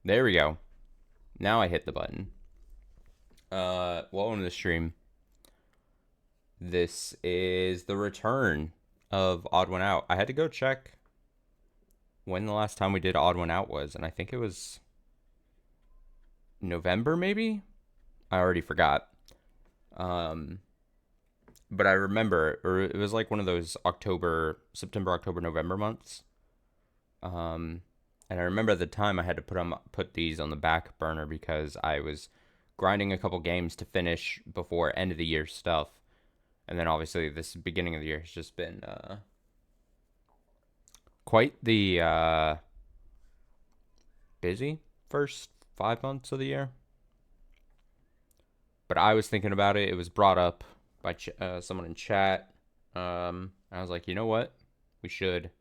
There we go. Now I hit the button. Welcome to the stream. This is the return of Odd One Out. I had to go check when the last time we did Odd One Out was, and I think it was November, maybe? I already forgot. But I remember, or it was like one of those September, October, November months. And I remember at the time I had to put these on the back burner because I was grinding a couple games to finish before end of the year stuff. And then obviously this beginning of the year has just been quite the busy first 5 months of the year. But I was thinking about it. It was brought up by someone in chat. I was like, you know what? We should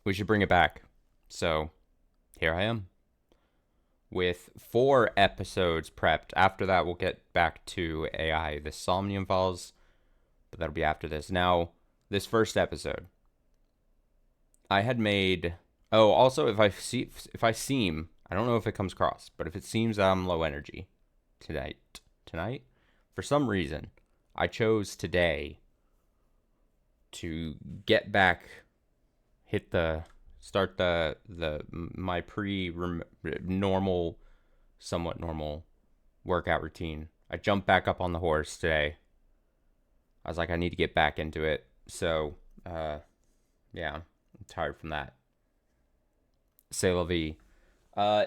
bring it back. So here I am with 4 episodes prepped. After that, we'll get back to AI, the Somnium Files, but that'll be after this. Now, this first episode, I had made. Oh, also, if I seem, I don't know if it comes across, but if it seems I'm low energy tonight, for some reason, I chose today to get back, start my somewhat normal workout routine. I jumped back up on the horse today. I was like, I need to get back into it. So, yeah, I'm tired from that. C'est la vie.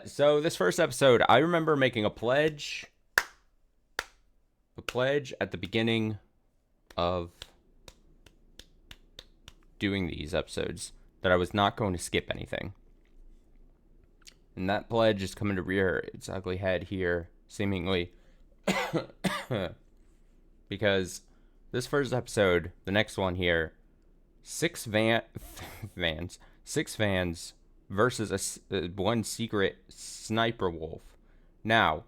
So this first episode, I remember making a pledge at the beginning of doing these episodes that I was not going to skip anything. And that pledge is coming to rear its ugly head here, seemingly. Because this first episode, the next one here, 6 vans versus one secret sniper wolf. Now,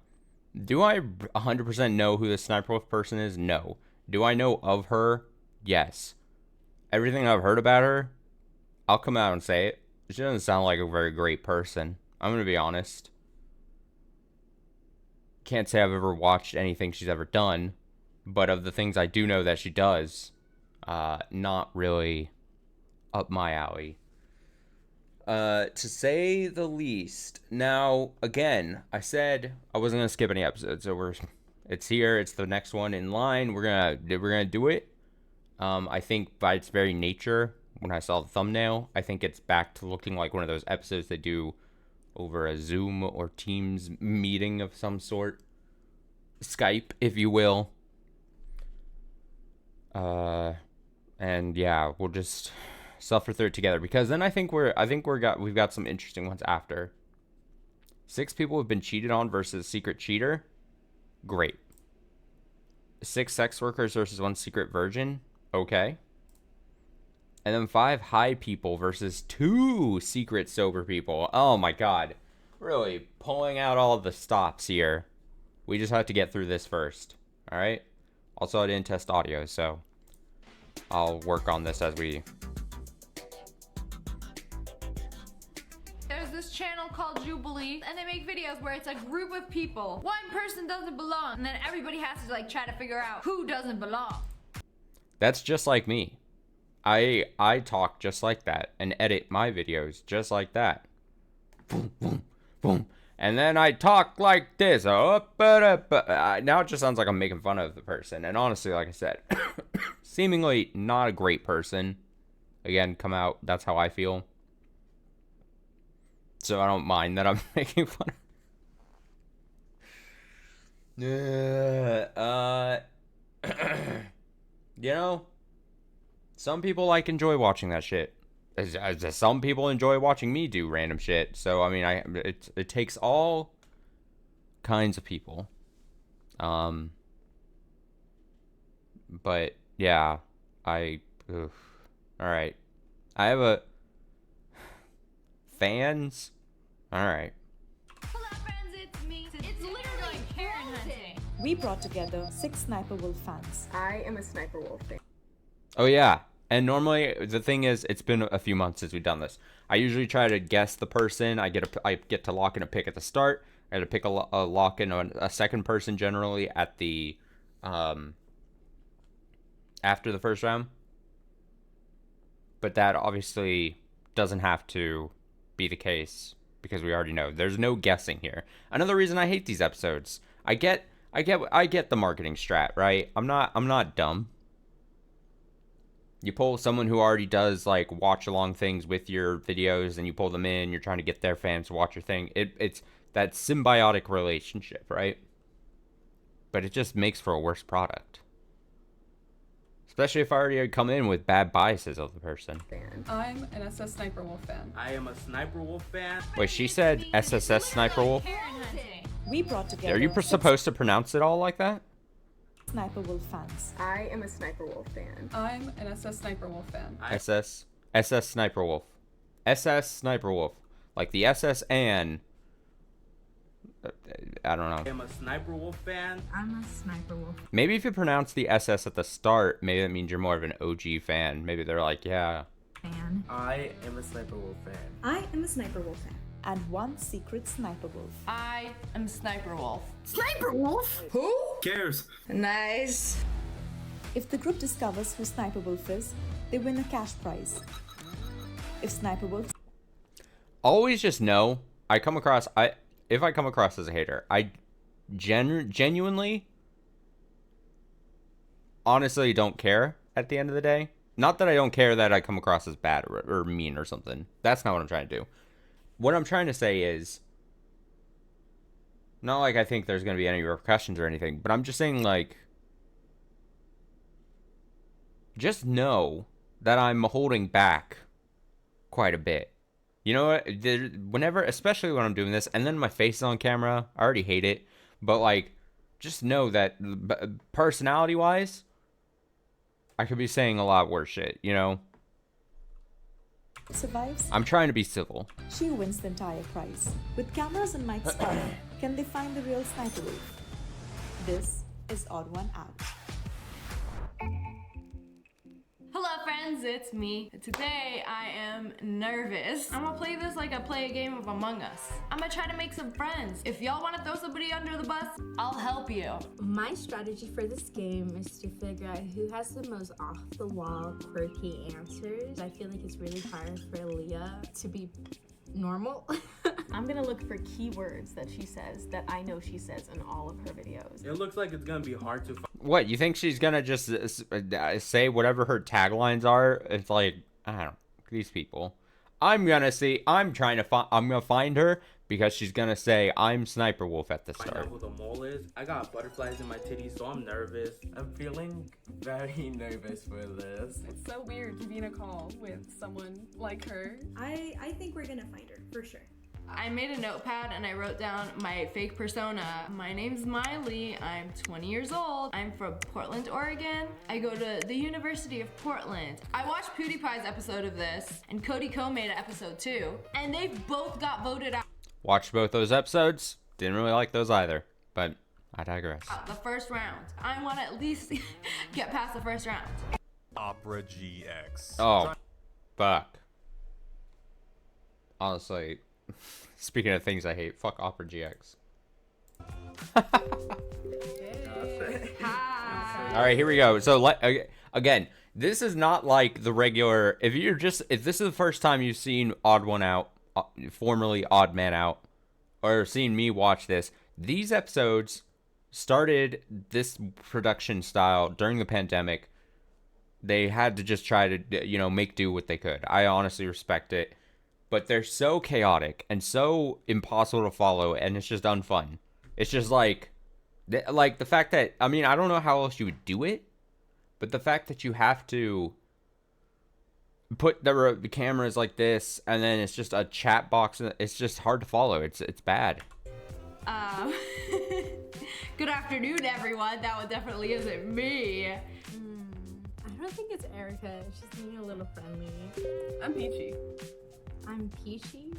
do I 100% know who the sniper wolf person is? No. Do I know of her? Yes. Everything I've heard about her, I'll come out and say it. She doesn't sound like a very great person. I'm going to be honest. Can't say I've ever watched anything she's ever done. But of the things I do know that she does, not really up my alley. To say the least. Now, again, I said I wasn't going to skip any episodes. So it's here. It's the next one in line. We're gonna do it. I think by its very nature, when I saw the thumbnail, I think it's back to looking like one of those episodes they do over a Zoom or Teams meeting of some sort. Skype, if you will. And yeah, we'll just suffer through it together, because then I think we've got some interesting ones after. 6 people have been cheated on versus secret cheater. Great. 6 sex workers versus 1 secret virgin. Okay. And then 5 high people versus 2 secret sober people. Oh my god. Really pulling out all of the stops here. We just have to get through this first. Alright? Also, I didn't test audio, so I'll work on this as we... There's this channel called Jubilee, and they make videos where it's a group of people. One person doesn't belong, and then everybody has to like try to figure out who doesn't belong. That's just like me. I talk just like that and edit my videos just like that. Boom, boom, boom. And then I talk like this. Now it just sounds like I'm making fun of the person. And honestly, like I said, seemingly not a great person. Again, come out. That's how I feel. So I don't mind that I'm making fun of. You know, some people enjoy watching that shit. As some people enjoy watching me do random shit. So I mean, it takes all kinds of people. But yeah, all right. I have a fans. All right. Hello friends, it's me. It's literally like Karen hunting. We brought together 6 Sniper Wolf fans. I am a Sniper Wolf fan. Oh yeah, And normally, the thing is, it's been a few months since we've done this. I usually try to guess the person. I get to lock in a pick at the start. I get to pick a lock in a second person generally at the after the first round. But that obviously doesn't have to be the case because we already know there's no guessing here. Another reason I hate these episodes. I get the marketing strat, right? I'm not dumb. You pull someone who already does like watch along things with your videos and you pull them in, you're trying to get their fans to watch your thing. It's that symbiotic relationship, right? But it just makes for a worse product. Especially if I already come in with bad biases of the person. I'm an SS Sniper Wolf fan. I am a Sniper Wolf fan. Wait, she said SSS Sniper Wolf? We brought together. Are you supposed to pronounce it all like that? Sniper Wolf fans. I am a Sniper Wolf fan. I'm an SS Sniper Wolf fan. SS Sniper Wolf. SS Sniper Wolf. Like the SS and I don't know. I am a Sniper Wolf fan. I'm a Sniper Wolf Maybe if you pronounce the SS at the start, maybe that means you're more of an OG fan. Maybe they're like, yeah. fan. I am a Sniper Wolf fan. I am a Sniper Wolf fan. And one secret Sniper Wolf. I am Sniper Wolf. Sniper Wolf? Who? Cares? Nice. If the group discovers who Sniper Wolf is, they win a cash prize. If Sniper Wolf Always just know, if I come across as a hater, I genuinely, honestly don't care at the end of the day. Not that I don't care that I come across as bad or mean or something. That's not what I'm trying to do. What I'm trying to say is, not like I think there's going to be any repercussions or anything, but I'm just saying, like, just know that I'm holding back quite a bit. You know what? Whenever, especially when I'm doing this, and then my face is on camera, I already hate it, but, like, just know that personality-wise, I could be saying a lot worse shit, you know? survives, I'm trying to be civil. she wins the entire prize. With cameras and mics on, can they find the real Sniper Wolf? This is Odd One Out. Hello friends, it's me. Today I am nervous. I'm gonna play this like I play a game of Among Us. I'm gonna try to make some friends. If y'all wanna throw somebody under the bus, I'll help you. My strategy for this game is to figure out who has the most off-the-wall, quirky answers. I feel like it's really hard for Leah to be normal. I'm gonna look for keywords that she says that I know she says in all of her videos. It looks like it's gonna be hard to find. What, you think she's gonna just say whatever her taglines are? It's like, I don't know, these people. I'm gonna find her because she's gonna say I'm Sniper Wolf at the Find start. out who the mole is. I got butterflies in my titties, so I'm nervous. I'm feeling very nervous for this. It's so weird to be in a call with someone like her. I think we're gonna find her, for sure. I made a notepad and I wrote down my fake persona. My name's Miley, I'm 20 years old. I'm from Portland, Oregon. I go to the University of Portland. I watched PewDiePie's episode of this and Cody Ko made an episode too. And they both got voted out Watched both those episodes. Didn't really like those either, but I digress. the first round. I wanna at least get past the first round. Opera GX. Oh, fuck. Honestly, speaking of things I hate, fuck Opera GX. Hi. All right, here we go. So again, this is not like the regular. If this is the first time you've seen Odd One Out, formerly Odd Man Out, or seen me watch this, these episodes started this production style during the pandemic. They had to just try to, make do what they could. I honestly respect it. But they're so chaotic and so impossible to follow, and it's just unfun. It's just like the fact that, I mean, I don't know how else you would do it, but the fact that you have to put the cameras like this, and then it's just a chat box, it's just hard to follow. It's bad. Good afternoon, everyone. That one definitely isn't me. I don't think it's Erica. She's being a little friendly. I'm Peachy. I'm Peachy.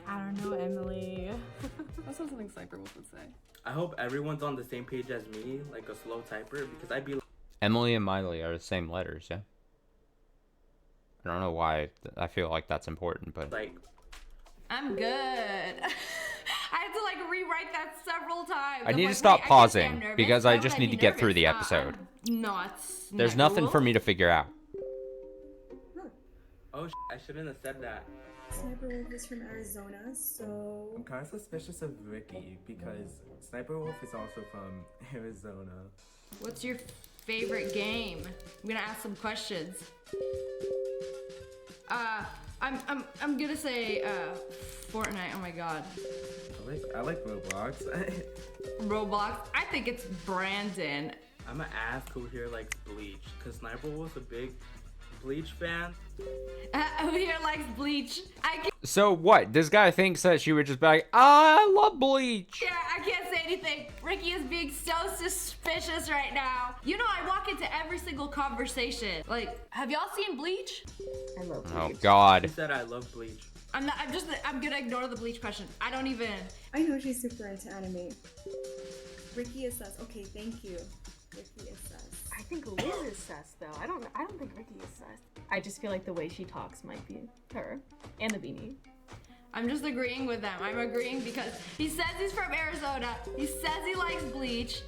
I don't know, Emily. That sounds something Sniper Wolf would say. I hope everyone's on the same page as me, like a slow typer, because I'd be like, Emily and Miley are the same letters, yeah? I don't know why I feel like that's important, but Like, I'm good. I had to like rewrite that several times. I I'm need to like, stop wait, I can't say I'm pausing nervous. because Why I would just be need to get through the nervous? episode. I'm not. There's nothing for me to figure out. oh, I shouldn't have said that. Sniper Wolf is from Arizona, so I'm kind of suspicious of Ricky because Sniper Wolf is also from Arizona. What's your favorite game? I'm gonna ask some questions. I'm gonna say Fortnite. Oh my god. I like Roblox. Roblox. I think it's Brandon. I'm gonna ask who here likes Bleach, cause Sniper was a big Bleach fan. Who here likes Bleach? So what? This guy thinks that she would just be like, I love Bleach. Yeah, I can't say anything. Ricky is being so suspicious right now. You know, I walk into every single conversation. Like, have y'all seen Bleach? I love Oh Bleach. God. He said I love Bleach. I'm gonna ignore the Bleach question. I don't even. I know she's super into anime. Ricky is sus. Okay, thank you. Ricky is sus. I think Liz is sus though. I don't think Ricky is sus. I just feel like the way she talks might be her. And the beanie. I'm just agreeing with them. I'm agreeing because he says he's from Arizona. He says he likes Bleach.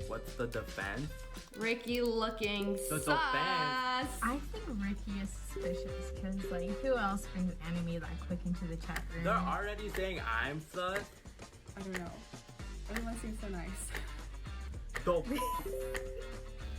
What's the defense? Ricky looking The sus. I think Ricky is suspicious because, like, who else brings anime that quick into the chat room? They're already saying I'm sus. I don't know. Everyone seems so nice. Dope.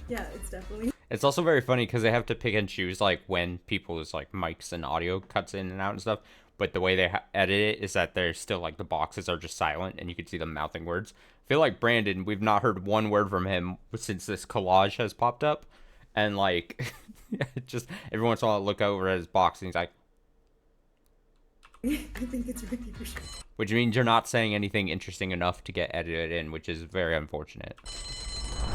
Yeah, it's definitely. It's also very funny because they have to pick and choose like when people's like mics and audio cuts in and out and stuff. But the way they edit it is that there's still like the boxes are just silent and you can see them mouthing words. I feel like Brandon, we've not heard one word from him since this collage has popped up, and like just every once in a while I look over at his box and he's like, I think it's Ricky for sure. which means you're not saying anything interesting enough to get edited in, which is very unfortunate.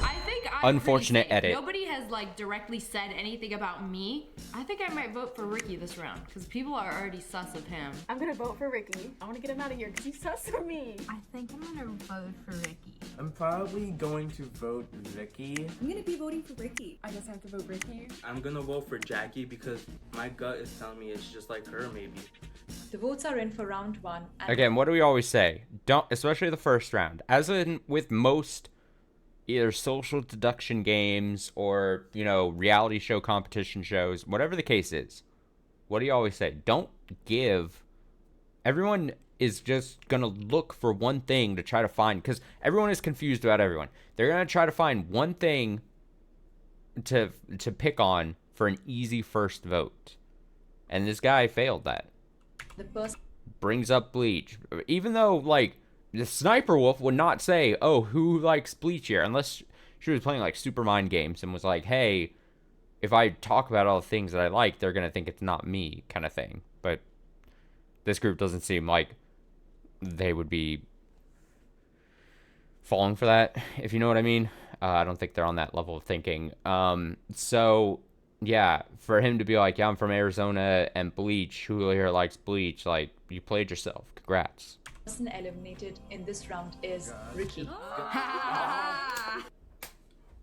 I think I'm Unfortunate pretty safe. edit. Nobody has like directly said anything about me. I think I might vote for Ricky this round because people are already sus of him. I'm gonna vote for Ricky. I wanna get him out of here because he's sus of me. I think I'm gonna vote for Ricky. I'm probably going to vote Ricky. I'm gonna be voting for Ricky. I guess I have to vote Ricky. I'm gonna vote for Jackie because my gut is telling me it's just like her, maybe. The votes are in for round one. And Again, what do we always say? Don't, especially the first round, as in with most either social deduction games or, you know, reality show competition shows, whatever the case is. What do you always say? Don't give. Everyone is just going to look for one thing to try to find, because everyone is confused about everyone. They're going to try to find one thing to pick on for an easy first vote. And this guy failed that. the person Brings up Bleach. Even though, like, the Sniper Wolf would not say, oh, who likes Bleach here? Unless she was playing, like, super mind games and was like, hey, if I talk about all the things that I like, they're going to think it's not me, kind of thing. But this group doesn't seem like they would be falling for that, if you know what I mean. I don't think they're on that level of thinking. So, yeah, for him to be like, yeah, I'm from Arizona and Bleach, who here likes Bleach, like, you played yourself. Congrats. eliminated in this round is Ricky.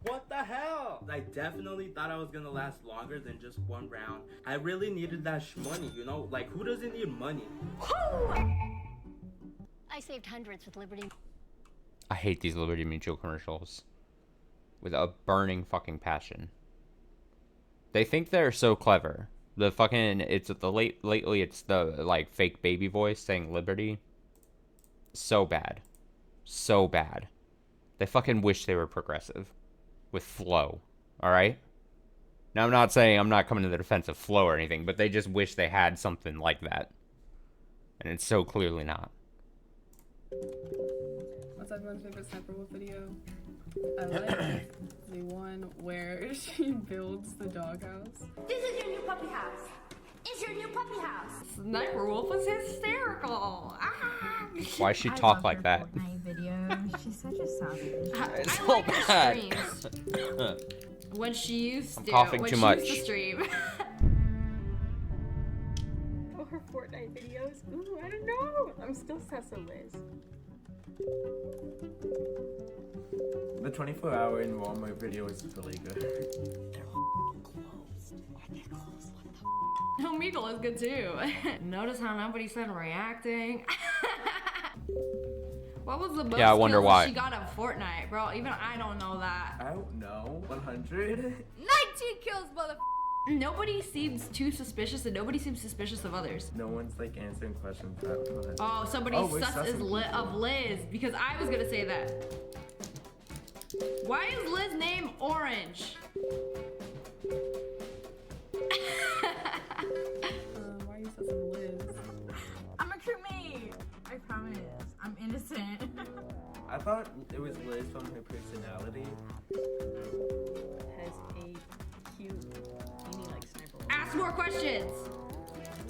What the hell? I definitely thought I was gonna last longer than just one round. I really needed that money, you know? Like, who doesn't need money? I saved hundreds with Liberty. I hate these Liberty Mutual commercials with a burning fucking passion. They think they're so clever. The fucking, it's the lately it's the like fake baby voice saying Liberty. So bad. So bad. They fucking wish they were progressive with Flow. Alright? Now I'm not saying, I'm not coming to the defense of Flow or anything, but they just wish they had something like that. And it's so clearly not. What's everyone's favorite Sniper Wolf video? I like the one where she builds the doghouse. This is your new puppy house. It's your new puppy house. Sniper Wolf is hysterical. Ah! Why she talk like that? Fortnite video. She's such a savage. It's I so like her bad. streams. When she used I'm to. coughing when too she much. Used to stream. Oh, her Fortnite videos. Ooh, I don't know. I'm still sus of Liz. The 24-hour in Walmart video is really good. They're closed. Are they closed? Omegle is good too. Notice how nobody said reacting. What was the most Yeah, I wonder kills why. she got in Fortnite, bro? Even I don't know that. I don't know. 100? 19 kills, mother. Nobody seems too suspicious, and nobody seems suspicious of others. No one's like answering questions that much. Oh, somebody we're sus is sussing of people. Liz, because I was gonna say that. Why is Liz's name Orange? Why are you such a Liz? I'm a crewmate. I promise. I'm innocent. I thought it was Liz from her personality. Has a cute, teeny like sniper. Ask more questions.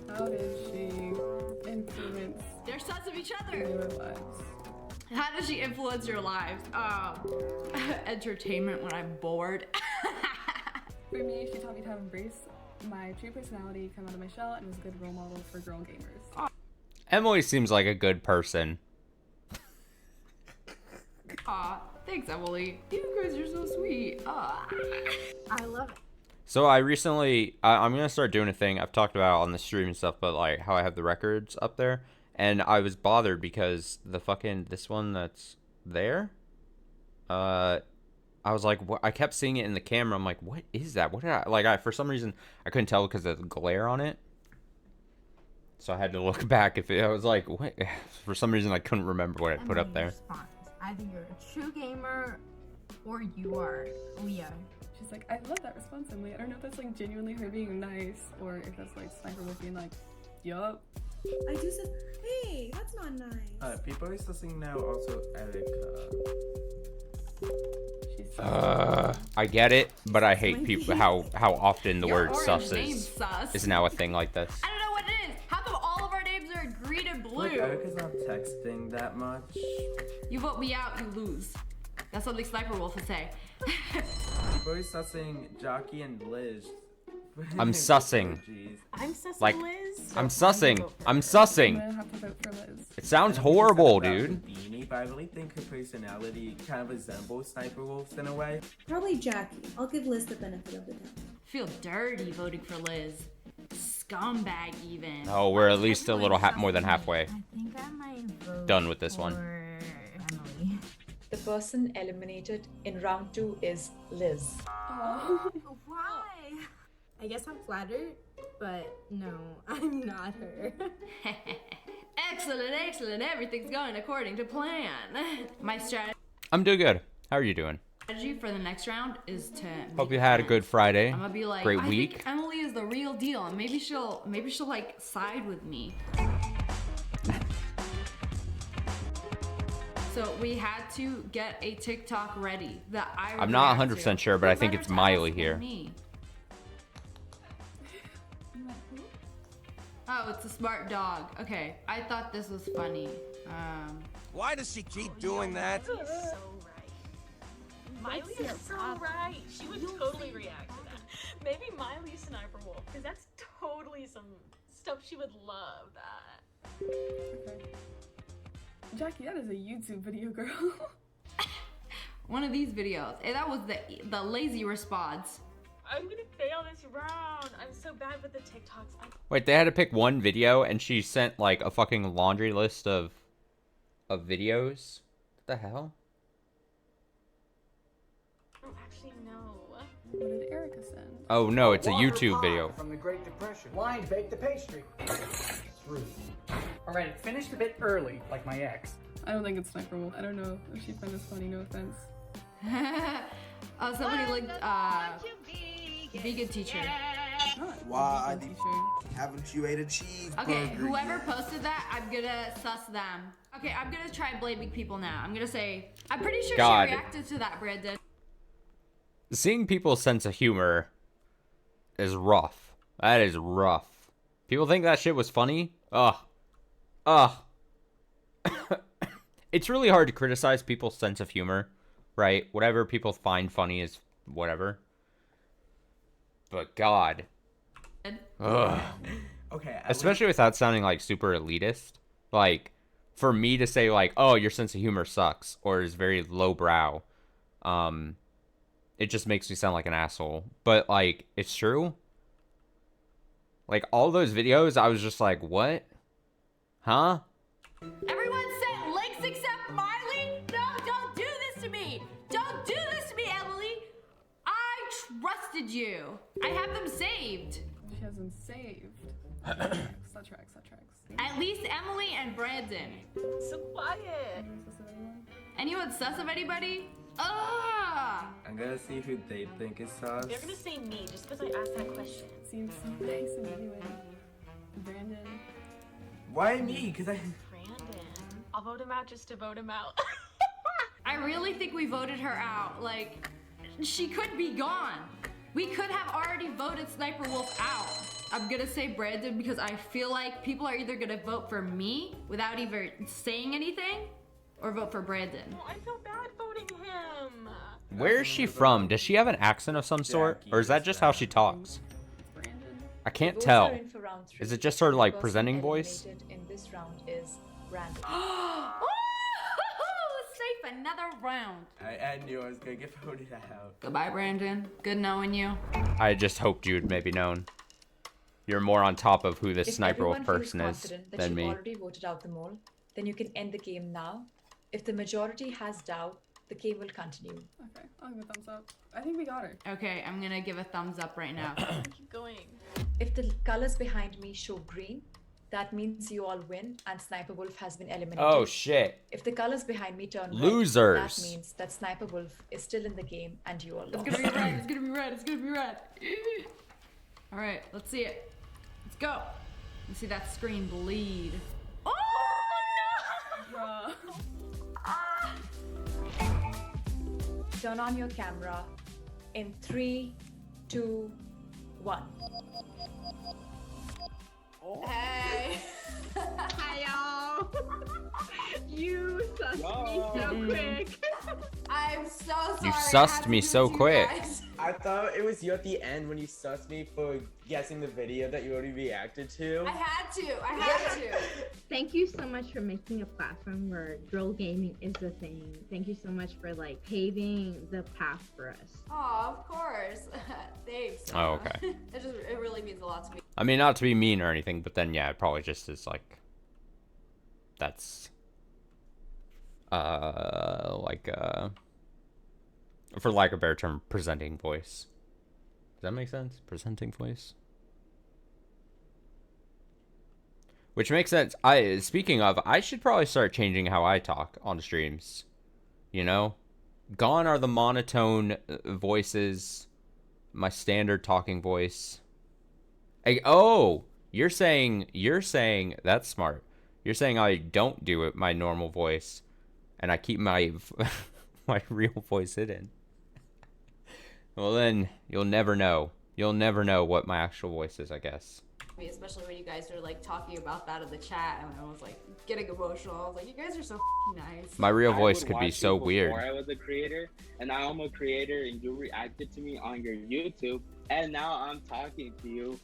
How did she influence They're sus of each your other. lives? How does she influence your lives? Entertainment when I'm bored. For me, she taught me to embrace my true personality, come out of my shell, and was a good role model for girl gamers. Emily seems like a good person. Aw, thanks, Emily. You guys are so sweet. Aw. I love it. So I recently, I'm gonna start doing a thing I've talked about on the stream and stuff, but like how I have the records up there, and I was bothered because the fucking this one that's there, I was like, what? I kept seeing it in the camera. I'm like, what is that? What did I like? For some reason I couldn't tell because of the glare on it, so I had to look back. I was like, what? For some reason I couldn't remember what I put up there. Response. Either you're a true gamer or you are Leah. She's like, I love that response, Emily. I don't know if that's like genuinely her being nice or if that's like Sniper Wolf being like, yup. I do say, hey, that's not nice. People are sussing now also Erica. She's I get it, but I hate people how often the Your word orange sus name's sus. is now a thing like this. I don't know what it is. How come all of our names are green and blue? Like, Erica's not texting that much. You vote me out, you lose. That's something Sniper Wolf would say. People are sussing Jockey and Liz. I'm sussing. Jeez. I'm sussing Like, Liz. I'm so sussing. gonna vote for I'm her. I'm sussing. gonna have to vote for Liz. It sounds I don't think horrible, it's about dude. Beanie, but I really think her personality kind of resembles Sniper Wolf's in a way. Probably Jackie. I'll give Liz the benefit of the doubt. Feel dirty voting for Liz. Scumbag even. Oh, we're at least a little more than halfway I think I might vote done with this one. for Emily. The person eliminated in round 2 is Liz. Oh. Why? I guess I'm flattered, but no, I'm not her. Excellent, excellent. Everything's going according to plan. My strategy I'm doing good. How are you doing? for the next round is to Hope make you had a friends. good Friday. I'm gonna be like, Great I week. think Emily is the real deal, and maybe she'll like side with me. So we had to get a TikTok ready that I. I'm not react 100% to. sure, but I Who think better it's to Miley ask here. than me? Oh, it's a smart dog. Okay, I thought this was funny. Why does she keep doing that? So right. Miley is so right. She would totally react to that. Maybe Miley Sniper Wolf, because that's totally some stuff she would love. That. Okay. Jackie, that is a YouTube video, girl. One of these videos. And that was the lazy response. I'm gonna fail this round. I'm so bad with the TikToks. Wait, they had to pick one video, and she sent like a fucking laundry list of videos. What the hell? I don't actually know. What did Erica send? Oh no, it's a Water YouTube pie video. From the Great Depression. Blind baked the pastry. Rude. Alright, it finished a bit early, like my ex. I don't think it's Sniper Wolf. I don't know if she found this funny, no offense. Somebody linked vegan teacher. Why? Haven't you ate a cheeseburger? Okay, whoever posted that, I'm gonna sus them. Okay, I'm gonna try blaming people now. I'm gonna say, I'm pretty sure God. she reacted to that, Brandon. Seeing people's sense of humor is rough. That is rough. People think that shit was funny? Ugh. It's really hard to criticize people's sense of humor, right? Whatever people find funny is whatever. But God. Ugh. Okay. Especially without sounding like super elitist. Like, for me to say like, oh, your sense of humor sucks, or is very lowbrow, it just makes me sound like an asshole. But like, it's true. Like, all those videos, I was just like, what? Huh? Everyone sent links except Miley? No, don't do this to me! Don't do this to me, Emily! I trusted you. I have them saved. She has them saved. Slut tracks. At least Emily and Brandon. So quiet. Anyone sus of anybody? Ugh! I'm gonna see who they think is sus. They're gonna say me just because I asked that question. Seems so nice and anyway. Brandon. Why me? Because Brandon. I'll vote him out just to vote him out. I really think we voted her out. Like, she could be gone. We could have already voted Sniper Wolf out. I'm gonna say Brandon because I feel like people are either gonna vote for me without even saying anything, or vote for Brandon. Oh, I feel bad voting him. Where is she from? Does she have an accent of some sort? Or is that just how she talks? I can't tell. Is it just her, like, presenting voice? In this round is Brandon. Safe another round. I knew I was gonna get voted out. Goodbye, Brandon. Good knowing you. I just hoped you'd maybe known. You're more on top of who this If Sniper Wolf everyone feels person is confident that than you've me. already voted out the mole, then you can end the game now. If the majority has doubt, the game will continue. Okay, I'll give a thumbs up. I think we got her. Okay, I'm gonna give a thumbs up right now. Keep going. If the colors behind me show green, that means you all win and Sniper Wolf has been eliminated. Oh, shit. If the colors behind me turn Losers. red, that means that Sniper Wolf is still in the game and you all lost. It's gonna be red, it's gonna be red, it's gonna be red. Alright, let's see it. Let's go. Let's see that screen bleed. Oh no! Turn on your camera in 3, 2, 1. Hey! Hi, y'all. You sussed me so quick. I'm so sorry. You I had sussed to me do so this, you quick. guys. I thought it was you at the end when you sussed me for guessing the video that you already reacted to. I had to. Thank you so much for making a platform where girl gaming is a thing. Thank you so much for like paving the path for us. Oh, of course. Thanks. Oh, okay. It really means a lot to me. I mean, not to be mean or anything, but then, yeah, it probably just is like... That's... for lack of a better term, presenting voice. Does that make sense? Presenting voice? Which makes sense. Speaking of, I should probably start changing how I talk on streams. You know? Gone are the monotone voices. My standard talking voice. Oh! You're saying, that's smart. You're saying I don't do it, my normal voice. And I keep my my real voice hidden. Well then, you'll never know. You'll never know what my actual voice is, I guess. Especially when you guys are like talking about that in the chat, and I was like getting emotional. I was like, you guys are so nice. My real voice would could be watch so you weird. Before I was a creator, and now I'm a creator, and you reacted to me on your YouTube, and now I'm talking to you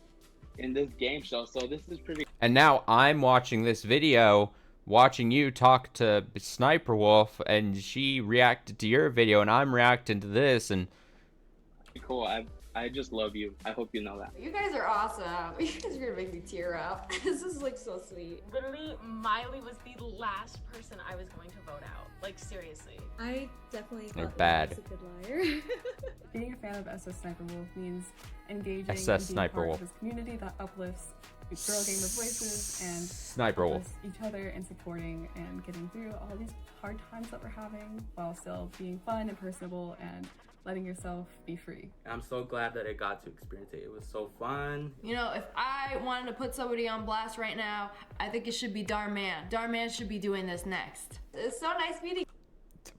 in this game show. So this is pretty. And now I'm watching this video, watching you talk to Sniper Wolf, and she reacted to your video, and I'm reacting to this, and cool. I just love you. I hope you know that. You guys are awesome. You guys are gonna make me tear up. This is like so sweet. Literally, Miley was the last person I was going to vote out. Like, seriously. I definitely They're thought bad. Lily was a good liar. Being a fan of SS Sniper Wolf means engaging SS and being Sniper part Wolf. of this community that uplifts girl gamer voices and Sniper Wolf. uplifts each other and supporting and getting through all these hard times that we're having while still being fun and personable and letting yourself be free. I'm so glad that I got to experience it. It was so fun. You know, if I wanted to put somebody on blast right now, I think it should be Darman. Darman should be doing this next. It's so nice meeting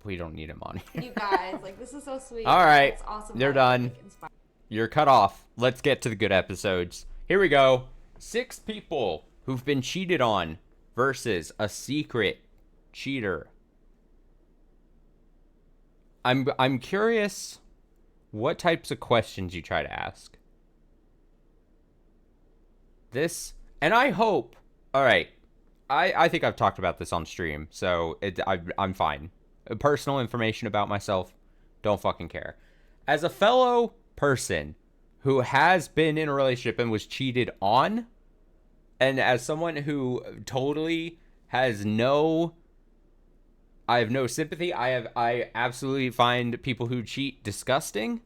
we don't need him on here. you guys. Like, this is so sweet. All right, It's awesome. they're that I, done. like, inspire- You're cut off. Let's get to the good episodes. Here we go. 6 people who've been cheated on versus a secret cheater. I'm curious what types of questions you try to ask. This, and I hope, all right, I think I've talked about this on stream, so I'm fine. Personal information about myself, don't fucking care. As a fellow person who has been in a relationship and was cheated on, and as someone who totally has no, I have no sympathy. I absolutely find people who cheat disgusting.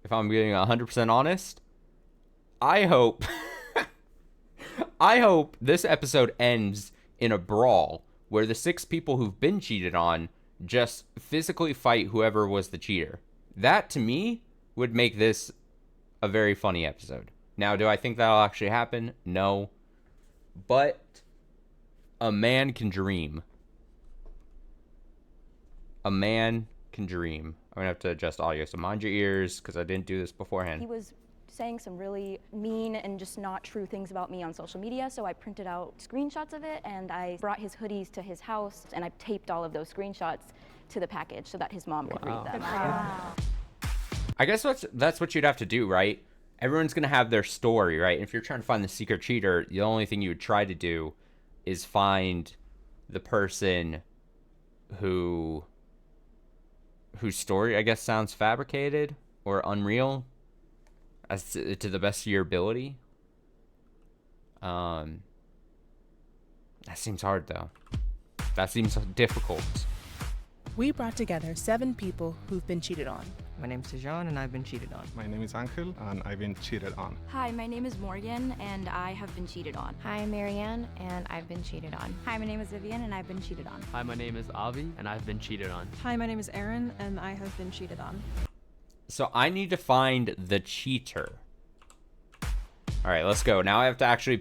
If I'm being 100% honest, I hope I hope this episode ends in a brawl where the 6 people who've been cheated on just physically fight whoever was the cheater. That, to me, would make this a very funny episode. Now, do I think that'll actually happen? No. But a man can dream. A man can dream. I'm going to have to adjust audio, so mind your ears, because I didn't do this beforehand. He was saying some really mean and just not true things about me on social media, so I printed out screenshots of it, and I brought his hoodies to his house, and I taped all of those screenshots to the package so that his mom could read them. Wow. I guess that's what you'd have to do, right? Everyone's going to have their story, right? And if you're trying to find the secret cheater, the only thing you would try to do is find the person whose story, I guess, sounds fabricated or unreal as to the best of your ability. That seems hard, though. That seems difficult. We brought together 7 people who've been cheated on. My name's Tejan, and I've been cheated on. My name is Angel, and I've been cheated on. Hi, my name is Morgan, and I have been cheated on. Hi, I'm Marianne, and I've been cheated on. Hi, my name is Vivian, and I've been cheated on. Hi, my name is Avi, and I've been cheated on. Hi, my name is Erin, and I have been cheated on. So I need to find the cheater. All right, let's go. Now I have to actually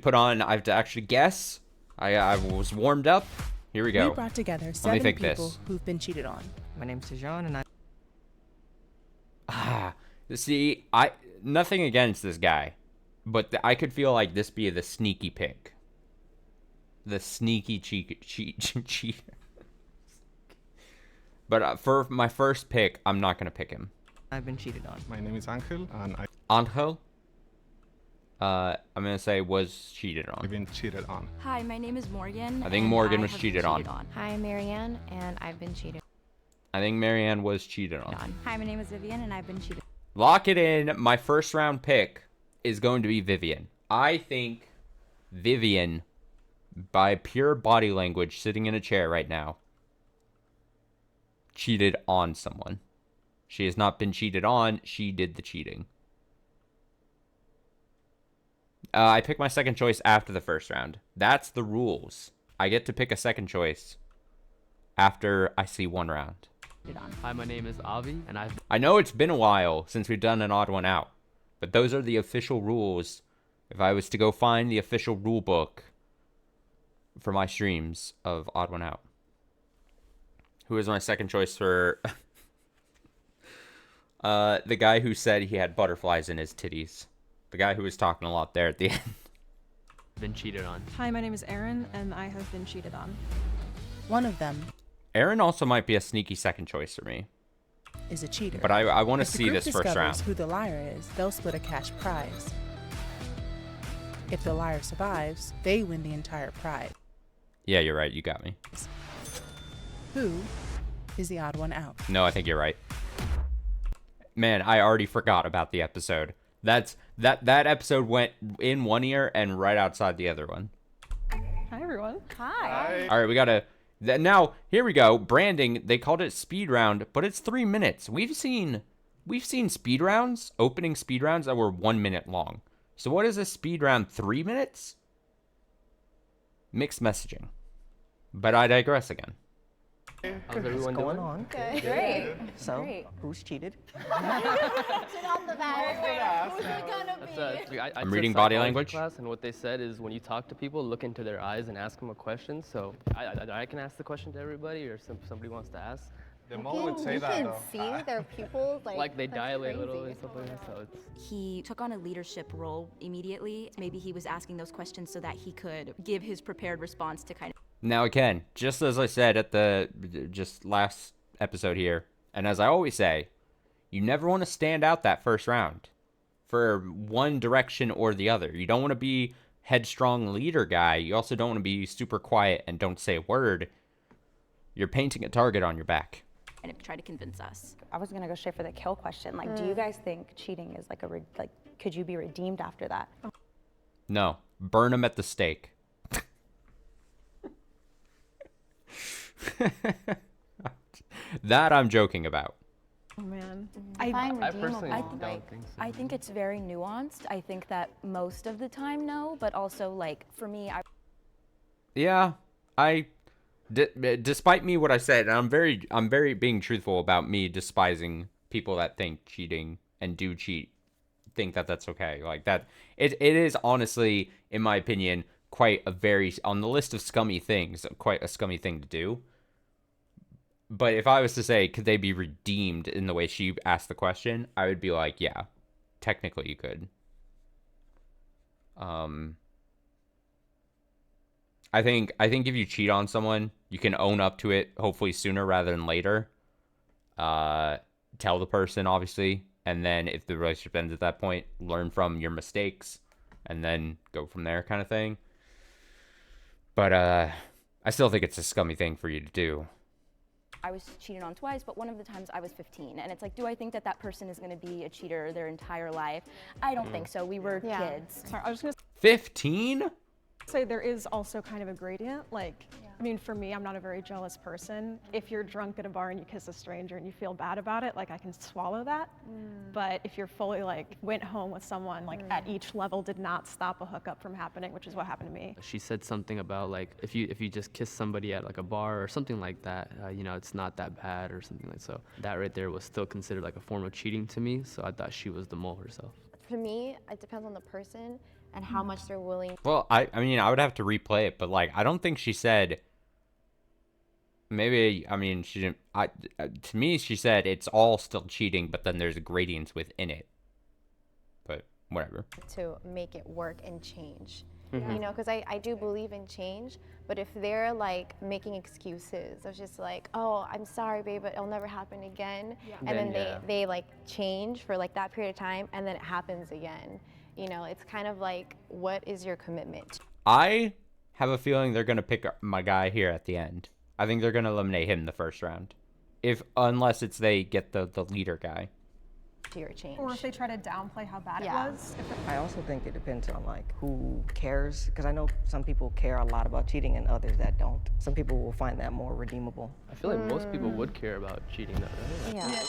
guess. I was warmed up. Here we go. We brought together 7 people who've been cheated on. My name's Tejan, and See, nothing against this guy, but I could feel like this be the sneaky pick. The sneaky cheater. But for my first pick, I'm not going to pick him. I've been cheated on. My name is Angel, and Angel? I'm going to say was cheated on. I've been cheated on. Hi, my name is Morgan. I think Morgan was cheated on. Hi, I'm Marianne, and I've been cheated. I think Marianne was cheated on. Hi, my name is Vivian, and I've been cheated. Lock it in. My first round pick is going to be Vivian. I think Vivian, by pure body language, sitting in a chair right now, cheated on someone. She has not been cheated on. She did the cheating. I picked my second choice after the first round. That's the rules. I get to pick a second choice after I see one round. Hi, my name is Avi, and I know it's been a while since we've done an odd one out, but those are the official rules. If I was to go find the official rule book for my streams of odd one out. Who is my second choice for the guy who said he had butterflies in his titties? The guy who was talking a lot there at the end. Been cheated on. Hi, my name is Erin, and I have been cheated on. One of them Erin also might be a sneaky second choice for me. Is a cheater. But I want to see this first round. If the group discovers who the liar is, they'll split a cash prize. If the liar survives, they win the entire prize. Yeah, you're right. You got me. Who is the odd one out? No, I think you're right. Man, I already forgot about the episode. That episode went in one ear and right outside the other one. Hi, everyone. Hi. All right, we gotta. Now here we go. Branding. They called it speed round, but it's 3 minutes. We've seen speed rounds, opening speed rounds that were 1 minute long. So what is a speed round? 3 minutes? Mixed messaging. But I digress again. How's everyone going on? Good. Great. So, Great. who's cheated? Sit on the back. Who's it gonna be? I I'm took reading body psychology language. class, and what they said is when you talk to people, look into their eyes and ask them a question. So I can ask the question to everybody, or somebody wants to ask. The mom would say that, though. You can see their pupils, Like they that's dilate a crazy. little and stuff like that. So it's. He took on a leadership role immediately. Maybe he was asking those questions so that he could give his prepared response to kind of. Now again, just as I said at the just last episode here, and as I always say, you never want to stand out that first round for one direction or the other. You don't want to be headstrong leader guy. You also don't want to be super quiet and don't say a word. You're painting a target on your back. and try to convince us. I was gonna go straight for the kill question. Like, do you guys think cheating is like could you be redeemed after that? No. Burn them at the stake. That I'm joking about. Oh man. I personally don't think so. I think it's very nuanced. I think that most of the time, no, but also like for me, Yeah, despite me what I said, and I'm very being truthful about me despising people that think cheating and do cheat, think that that's okay. Like that, it is honestly, in my opinion, quite a very, on the list of scummy things, quite a scummy thing to do. But if I was to say, could they be redeemed in the way she asked the question, I would be like, yeah, technically you could. I think if you cheat on someone, you can own up to it, hopefully sooner rather than later. Tell the person, obviously, and then if the relationship ends at that point, learn from your mistakes, and then go from there, kind of thing. But I still think it's a scummy thing for you to do. I was cheated on twice, but one of the times I was 15. And it's like, do I think that that person is going to be a cheater their entire life? I don't think so. We were kids. Sorry, I was just 15? say there is also kind of a gradient. Like, I mean, for me, I'm not a very jealous person. If you're drunk at a bar and you kiss a stranger and you feel bad about it, like I can swallow that. But if you're fully like went home with someone like at each level did not stop a hookup from happening, which is what happened to me. She said something about like if you just kiss somebody at like a bar or something like that, you know, it's not that bad or something like so. That right there was still considered like a form of cheating to me. So I thought she was the mole herself. For me, it depends on the person and how much they're willing. Well, I mean, I would have to replay it, but like, I don't think she said. Maybe, I mean, she didn't. To me, she said it's all still cheating, but then there's gradients within it. But whatever. To make it work and change. Mhm. You know, because I do believe in change, but if they're like making excuses of just like, oh, I'm sorry, babe, but it'll never happen again, and then they like change for like that period of time, and then it happens again. You know, it's kind of like, what is your commitment? I have a feeling they're gonna pick my guy here at the end. I think they're gonna eliminate him in the first round, unless it's they get the leader guy. To your change. Or if they try to downplay how bad it was. I also think it depends on like who cares, because I know some people care a lot about cheating and others that don't. Some people will find that more redeemable. I feel like most people would care about cheating though, right? Yeah.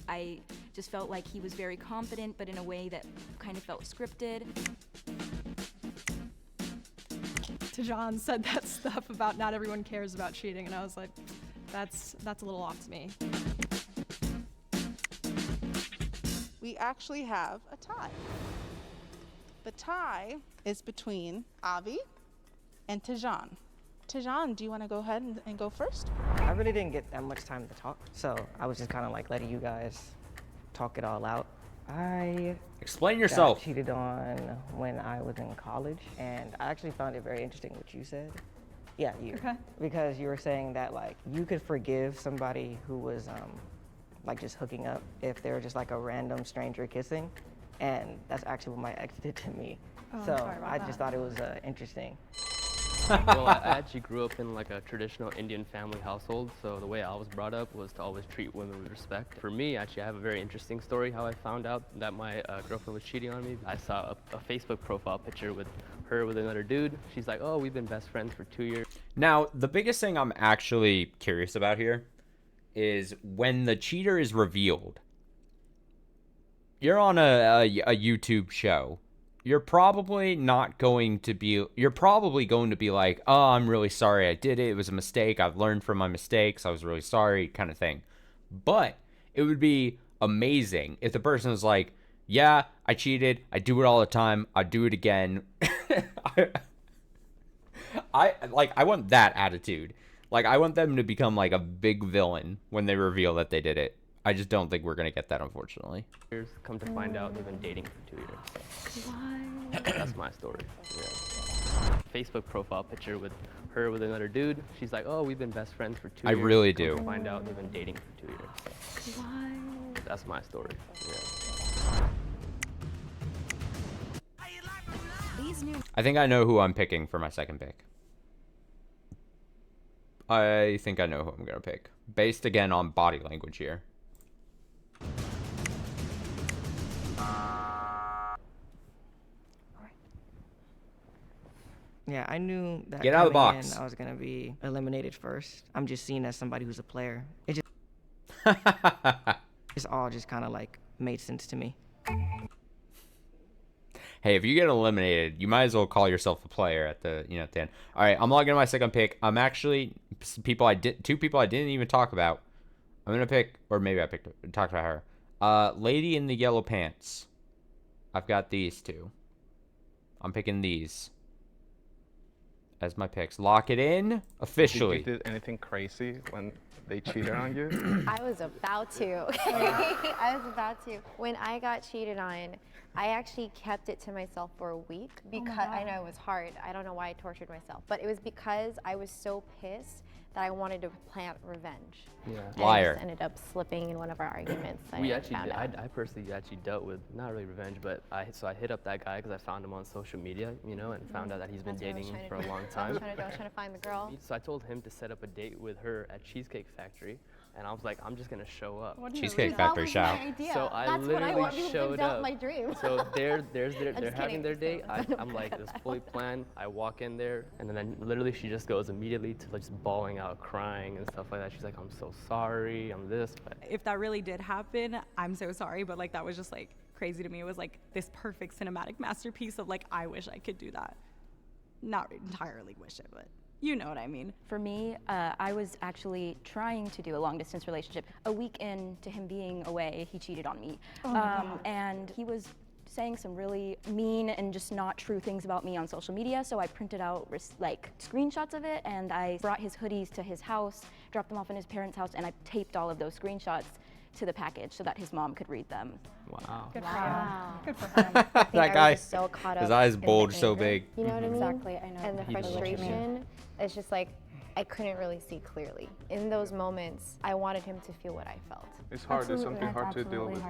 I just felt like he was very confident, but in a way that kind of felt scripted. Tajan said that stuff about not everyone cares about cheating, and I was like, that's a little off to me. We actually have a tie. The tie is between Avi and Tajan. Tajan, do you want to go ahead and go first? I really didn't get that much time to talk, so I was just kind of like letting you guys talk it all out. I Explain yourself. got cheated on when I was in college, and I actually found it very interesting what you said. Yeah, you. Okay. Because you were saying that like you could forgive somebody who was like just hooking up if they were just like a random stranger kissing, and that's actually what my ex did to me. Oh, I'm So sorry about I that. just thought it was interesting. Well, I actually grew up in like a traditional Indian family household, so the way I was brought up was to always treat women with respect. For me, actually, I have a very interesting story how I found out that my girlfriend was cheating on me. I saw a Facebook profile picture with her with another dude. She's like, oh, we've been best friends for 2 years. Now, the biggest thing I'm actually curious about here is when the cheater is revealed. You're on a YouTube show. You're probably going to be like, oh, I'm really sorry I did it. It was a mistake. I've learned from my mistakes. I was really sorry, kind of thing. But it would be amazing if the person was like, yeah, I cheated. I do it all the time. I do it again. I want that attitude. Like, I want them to become like a big villain when they reveal that they did it. I just don't think we're going to get that, unfortunately. Come to find out, they've been dating for 2 years. What? That's my story. Yeah. Facebook profile picture with her with another dude. She's like, oh, we've been best friends for 2 years. I really Come do. to find out, they've been dating for 2 years. What? That's my story. Yeah. I think I know who I'm picking for my second pick. I think I know who I'm going to pick. Based again on body language here. Yeah, I knew that Get out of the coming box. in, I was gonna be eliminated first. I'm just seen as somebody who's a player. It just all just kind of like made sense to me. Hey, if you get eliminated, you might as well call yourself a player at the at the end. All right, I'm logging in my second pick. I'm actually two people I didn't even talk about. I'm gonna pick, or maybe I talked about her. Lady in the yellow pants. I've got these two. I'm picking these as my picks. Lock it in officially. Did you did anything crazy when they cheated on you? I was about to. I was about to. When I got cheated on, I actually kept it to myself for a week because I know it was hard. I don't know why I tortured myself, but it was because I was so pissed that I wanted to plant revenge. Yeah. And Liar. I just ended up slipping in one of our arguments. I personally actually dealt with, not really revenge, but I hit up that guy because I found him on social media, and found out that he's been dating for a long time. I was trying to find the girl. So I told him to set up a date with her at Cheesecake Factory, and I was like, I'm just gonna show up. Cheesecake Factory shout. So I literally showed up. My dream. So they're having their date. I'm like, it's fully planned. I walk in there, and then literally she just goes immediately to like just bawling out, crying and stuff like that. She's like, I'm so sorry, I'm this. But if that really did happen, I'm so sorry, but like that was just like crazy to me. It was like this perfect cinematic masterpiece of like, I wish I could do that. Not entirely wish it, but you know what I mean. For me, I was actually trying to do a long distance relationship. A week into him being away, he cheated on me. And he was saying some really mean and just not true things about me on social media, so I printed out like screenshots of it, and I brought his hoodies to his house, dropped them off in his parents' house, and I taped all of those screenshots to the package so that his mom could read them. Wow. Good for him. Good for him. That guy, so caught up his eyes in the bulged so anger. big. You know what I mean? Exactly, I know. And the frustration, it's just like, I couldn't really see clearly. In those moments, I wanted him to feel what I felt. It's hard. It's something hard to deal with.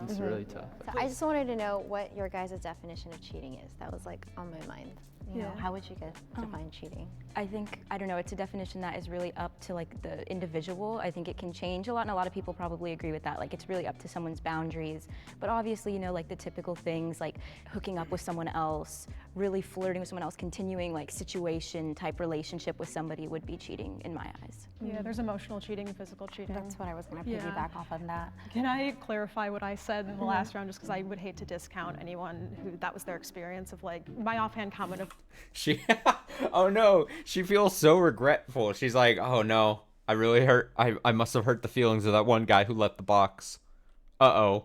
It's really tough. So I just wanted to know what your guys' definition of cheating is. That was like on my mind. You know, how would you guys define cheating? I think, I don't know, it's a definition that is really up to like the individual. I think it can change a lot, and a lot of people probably agree with that. Like, it's really up to someone's boundaries. But obviously, like the typical things like hooking up with someone else, really flirting with someone else, continuing like situation type relationship with somebody would be cheating in my eyes. Yeah, there's emotional cheating and physical cheating. That's what I was going to piggyback off on that. Can I clarify what I said in the last round, just because I would hate to discount anyone who that was their experience of like, my offhand comment of, Oh no, she feels so regretful. She's like, oh no, I really hurt. I must have hurt the feelings of that one guy who left the box. Uh-oh.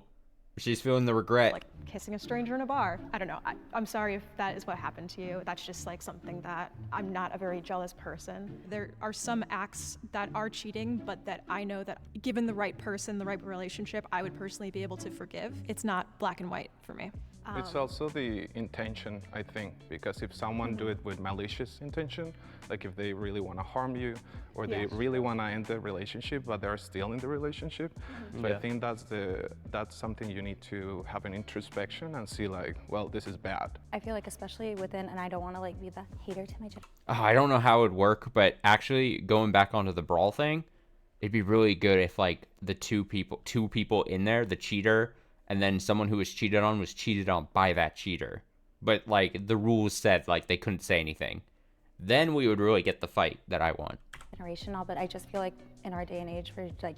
She's feeling the regret. like kissing a stranger in a bar. I don't know. I'm sorry if that is what happened to you. That's just like something that I'm not a very jealous person. There are some acts that are cheating, but that I know that given the right person, the right relationship, I would personally be able to forgive. It's not black and white for me. It's also the intention, I think, because if someone do it with malicious intention, like if they really want to harm you, or they really want to end the relationship, but they're still in the relationship. So I think that's something you need to have an introspection and see like, well, this is bad. I feel like especially within, and I don't want to like be the hater to my gender. I don't know how it would work, but actually going back onto the brawl thing, it'd be really good if like the two people in there, the cheater, and then someone who was cheated on by that cheater. But like the rules said like they couldn't say anything. Then we would really get the fight that I want. Generational, but I just feel like in our day and age for like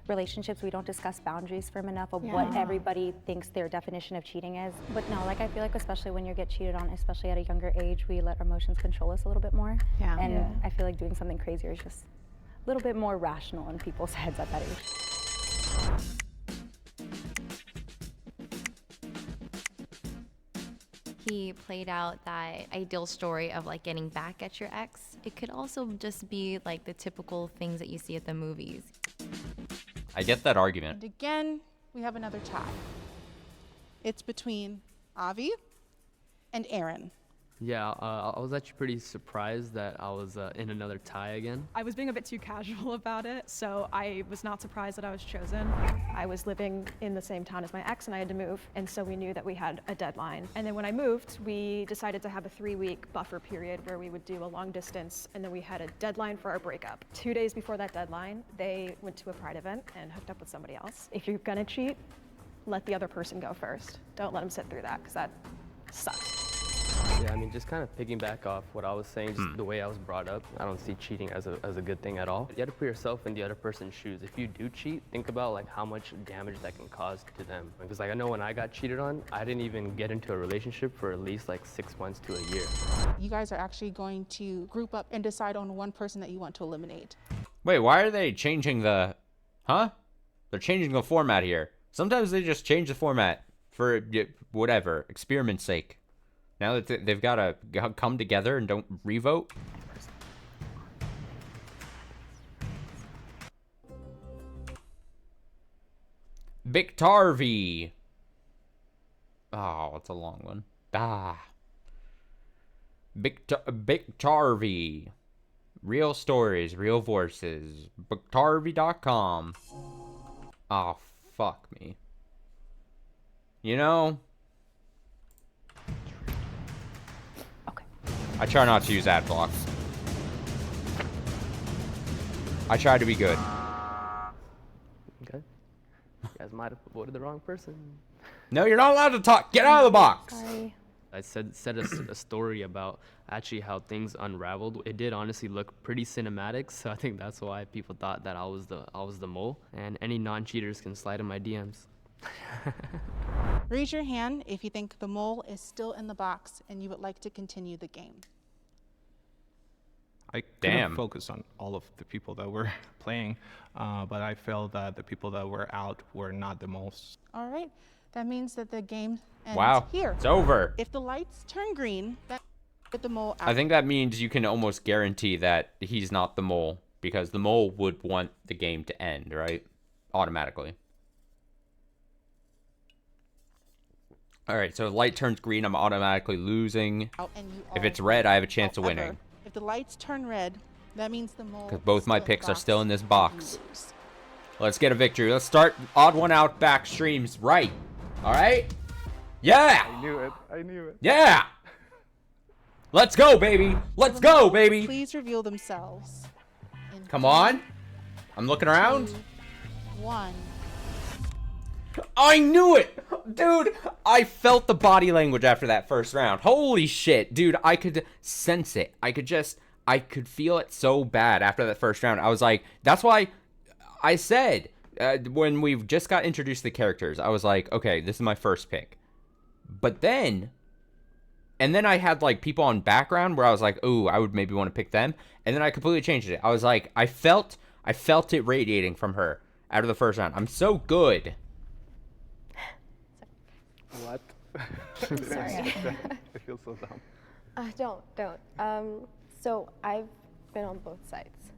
relationships, we don't discuss boundaries firm enough of what everybody thinks their definition of cheating is. But no, like I feel like especially when you get cheated on, especially at a younger age, we let our emotions control us a little bit more. And I feel like doing something crazier is just a little bit more rational in people's heads at that age. He played out that ideal story of like getting back at your ex. It could also just be like the typical things that you see at the movies. I get that argument. And again, we have another tie. It's between Avi and Aaron. Yeah, I was actually pretty surprised that I was in another tie again. I was being a bit too casual about it, so I was not surprised that I was chosen. I was living in the same town as my ex and I had to move, and so we knew that we had a deadline. And then when I moved, we decided to have a 3-week buffer period where we would do a long distance, and then we had a deadline for our breakup. 2 days before that deadline, they went to a Pride event and hooked up with somebody else. If you're gonna cheat, let the other person go first. Don't let them sit through that, because that sucks. Yeah, I mean, just kind of piggyback off what I was saying, just the way I was brought up. I don't see cheating as a good thing at all. You have to put yourself in the other person's shoes. If you do cheat, think about like how much damage that can cause to them. Because like I know when I got cheated on, I didn't even get into a relationship for at least like 6 months to a year. You guys are actually going to group up and decide on one person that you want to eliminate. Wait, why are they changing the... Huh? They're changing the format here. Sometimes they just change the format for whatever, experiment's sake. Now that they've got to come together and don't revote. Bictarvi. Oh, it's a long one. Bictarvi. Real stories, real voices. Bictarvi.com. Oh, fuck me. You know... I try not to use ad blocks. I try to be good. Okay. You guys might have voted the wrong person. No, you're not allowed to talk. Get out of the box. Sorry. I said a story about actually how things unraveled. It did honestly look pretty cinematic, so I think that's why people thought that I was the mole. And any non-cheaters can slide in my DMs. Raise your hand if you think the mole is still in the box and you would like to continue the game. I couldn't focus on all of the people that were playing, but I felt that the people that were out were not the most. All right, that means that the game ends Wow, here. it's over. If the lights turn green, that get the mole out. I think that means you can almost guarantee that he's not the mole, because the mole would want the game to end, right? Automatically. All right, so if the light turns green, I'm automatically losing. If it's red, I have a chance of winning. If the lights turn red, that means the mole. Because both my picks are still in this box. Let's get a victory. Let's start odd one out back streams right. All right? Yeah! I knew it. I knew it. Yeah! Let's go, baby. Let's go, baby. Please reveal themselves. Come on. I'm looking around. 2, 1. I knew it! Dude, I felt the body language after that first round. Holy shit, dude, I could sense it. I could feel it so bad after that first round. I was like, that's why I said, when we just got introduced to the characters, I was like, okay, this is my first pick. But then, and then I had like people on background where I was like, ooh, I would maybe want to pick them. And then I completely changed it. I was like, I felt it radiating from her out of the first round. I'm so good. What? I'm sorry. I feel so dumb. Don't. So I've been on both sides.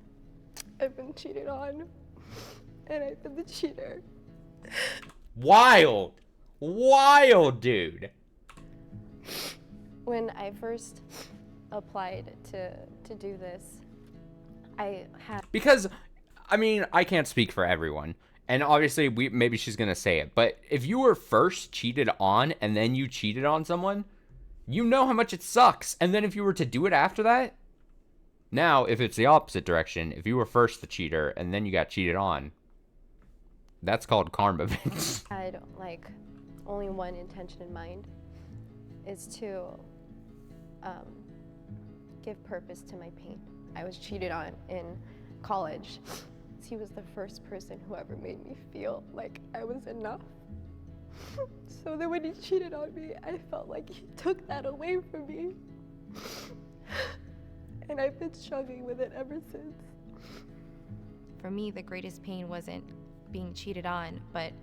I've been cheated on, and I've been the cheater. Wild, dude. When I first applied to do this, I had... Because, I mean, I can't speak for everyone. And obviously, maybe she's going to say it. But if you were first cheated on and then you cheated on someone, you know how much it sucks. And then if you were to do it after that, now, if it's the opposite direction, if you were first the cheater and then you got cheated on, that's called karma, bitch. I had, like, only one intention in mind, is to give purpose to my pain. I was cheated on in college. He was the first person who ever made me feel like I was enough. So then when he cheated on me, I felt like he took that away from me. And I've been struggling with it ever since. For me, the greatest pain wasn't being cheated on, but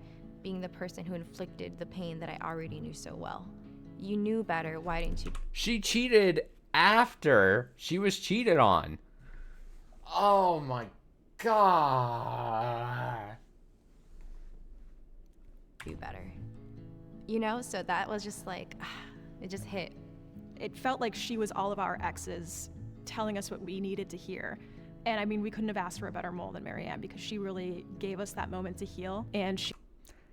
being the person who inflicted the pain that I already knew so well. You knew better, why didn't you? She cheated after she was cheated on. Oh my God. Do better. You know, so that was just like, it just hit. it felt like she was all of our exes telling us what we needed to hear. And I mean, we couldn't have asked for a better mole than Marianne because she really gave us that moment to heal. And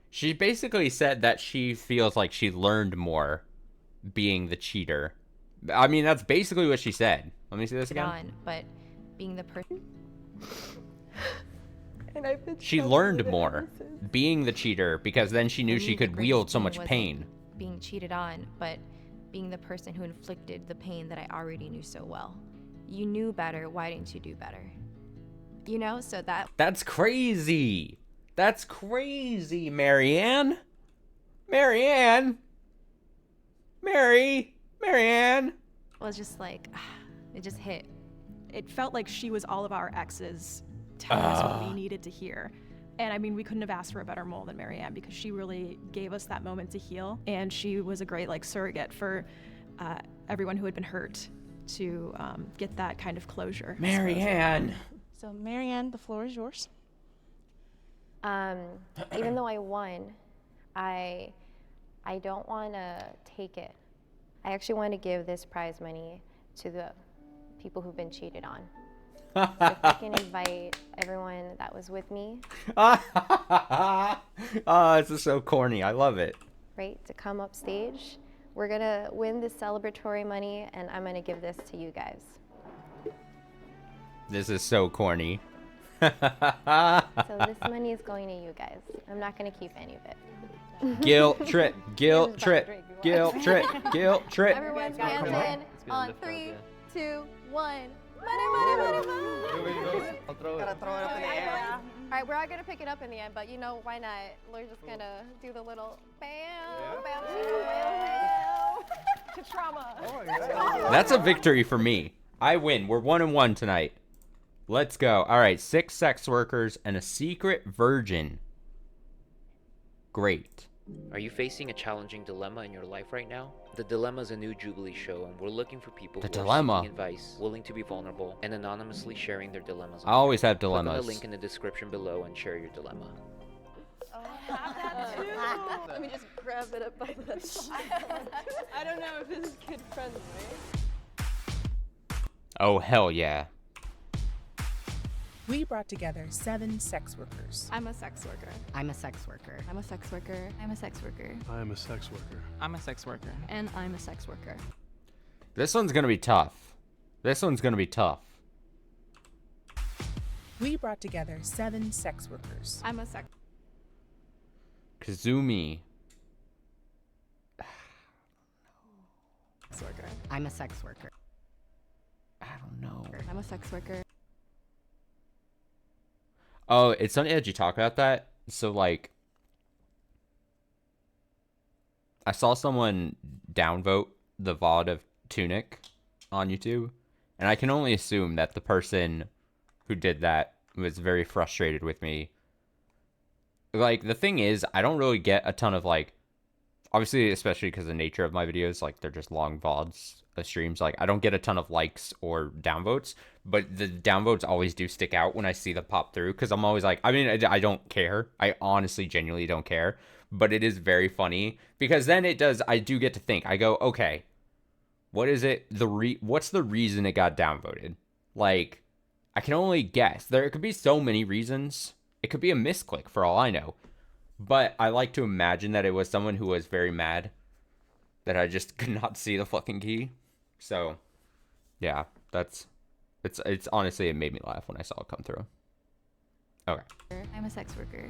she basically said that she feels like she learned more being the cheater. I mean, that's basically what she said. Let me see this again. But being the person. And she learned more being the cheater because then she knew she could wield so much pain. Being cheated on, but being the person who inflicted the pain that I already knew so well. You knew better, why didn't you do better? You know, so That's crazy. That's crazy, Marianne. Marianne. Marianne. was just like, it just hit. It felt like she was all of our exes telling us what we needed to hear. And I mean, we couldn't have asked for a better mole than Marianne because she really gave us that moment to heal. And she was a great surrogate for everyone who had been hurt to get that kind of closure. Marianne. So Marianne, the floor is yours. Even though I won, I don't want to take it. I actually want to give this prize money to the people who've been cheated on. So if I can invite everyone that was with me. Oh, this is so corny. I love it. Right, to come up stage. We're gonna win this celebratory money, and I'm gonna give this to you guys. This is so corny. So this money is going to you guys. I'm not gonna keep any of it. Guilt trip, guilt trip, guilt trip, guilt trip. Everyone's hands in on 3, 2, 1. Money, money, money, money. I'll throw it. Gotta throw it up in the air. All right, we're all gonna pick it up in the end, but you know, why not? We're just gonna do the little bam, bam, bam, to trauma. That's a victory for me. I win. We're 1-1 tonight. Let's go. All right, 6 sex workers and a secret virgin. Great. Are you facing a challenging dilemma in your life right now? The Dilemma is a new Jubilee show, and we're looking for people who are seeking advice, willing to be vulnerable, and anonymously sharing their dilemmas. I always have Click on dilemmas. the link in the description below and share your dilemma. Let me just grab it up by the I don't know if this is kid friendly. Oh, hell yeah. We brought together 7 sex workers. I'm a sex worker. I'm a sex worker. I'm a sex worker. I'm a sex worker. I am a sex worker. I'm a sex worker. And I'm a sex worker. This one's gonna be tough. This one's gonna be tough. We brought together 7 sex workers. I'm a sex. Kazumi. worker. I'm a sex worker. I don't know. I'm a sex worker. Oh, it's funny that you talk about that. So, like, I saw someone downvote the VOD of Tunic on YouTube, and I can only assume that the person who did that was very frustrated with me. Like, the thing is, I don't really get a ton of, like, obviously, especially because of the nature of my videos, like, they're just long VODs, streams, like, I don't get a ton of likes or downvotes, but the downvotes always do stick out when I see them pop through, because I'm always like, I mean, I don't care. I honestly, genuinely don't care, but it is very funny, because then I do get to think. I go, okay, what is it, what's the reason it got downvoted? Like, I can only guess. There could be so many reasons. It could be a misclick for all I know. But I like to imagine that it was someone who was very mad that I just could not see the fucking key. So, yeah, it's honestly, it made me laugh when I saw it come through. Okay. I'm a sex worker.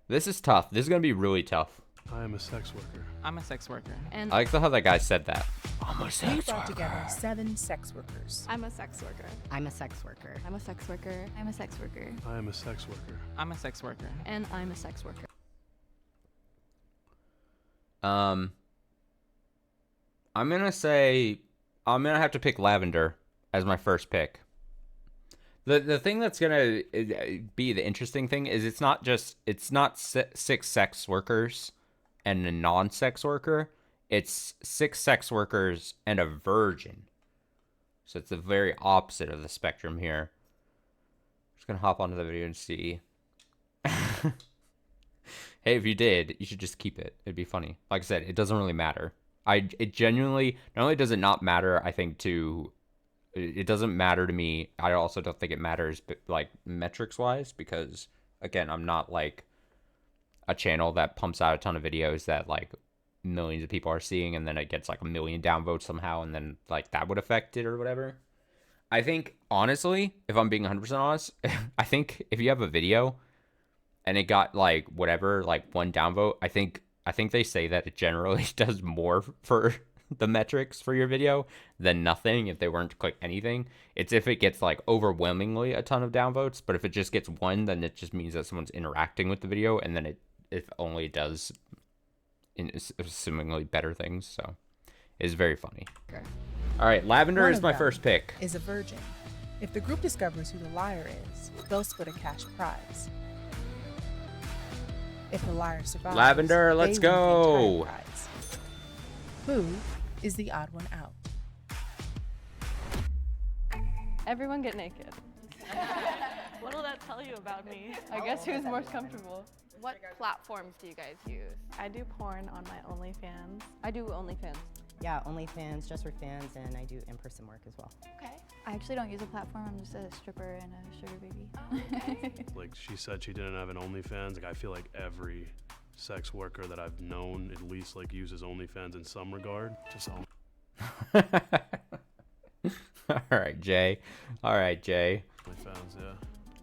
This is tough. This is going to be really tough. I am a sex worker. I'm a sex worker. And I like how that guy said that. I'm a We sex brought worker. together 7 sex workers. I'm a sex worker. I'm a sex worker. I'm a sex worker. I'm a sex worker. I am a sex worker. I'm a sex worker. And I'm a sex worker. I'm going to say I'm going to have to pick Lavender as my first pick. The thing that's going to be the interesting thing is it's not 6 sex workers and a non-sex worker. It's 6 sex workers and a virgin. So it's the very opposite of the spectrum here. I'm just going to hop onto the video and see. Hey, if you did, you should just keep it. It'd be funny. Like I said, it doesn't really matter. It genuinely, not only does it not matter, I think it doesn't matter to me. I also don't think it matters, like, metrics wise, because again, I'm not like a channel that pumps out a ton of videos that like millions of people are seeing, and then it gets like a million downvotes somehow, and then like that would affect it or whatever. I think, honestly, if I'm being 100% honest, I think if you have a video and it got like whatever, like 1 downvote, I think they say that it generally does more for the metrics for your video than nothing if they weren't to click anything. It's if it gets like overwhelmingly a ton of downvotes, but if it just gets 1, then it just means that someone's interacting with the video, and then it only does assumingly better things. So it's very funny. Okay. All right, Lavender is my first pick. Is a virgin. If the group discovers who the liar is, they'll split a cash prize. If the liar survives, Lavender, let's go. Who is the odd one out? Everyone get naked. What'll that tell you about me? I guess who's more comfortable. What platforms do you guys use? I do porn on my OnlyFans. I do OnlyFans. Yeah, OnlyFans, just for fans, and I do in-person work as well. Okay. I actually don't use a platform. I'm just a stripper and a sugar baby. Okay. Like, she said she didn't have an OnlyFans. Like, I feel like every sex worker that I've known at least like uses OnlyFans in some regard. Just all. All right, Jay. OnlyFans, yeah.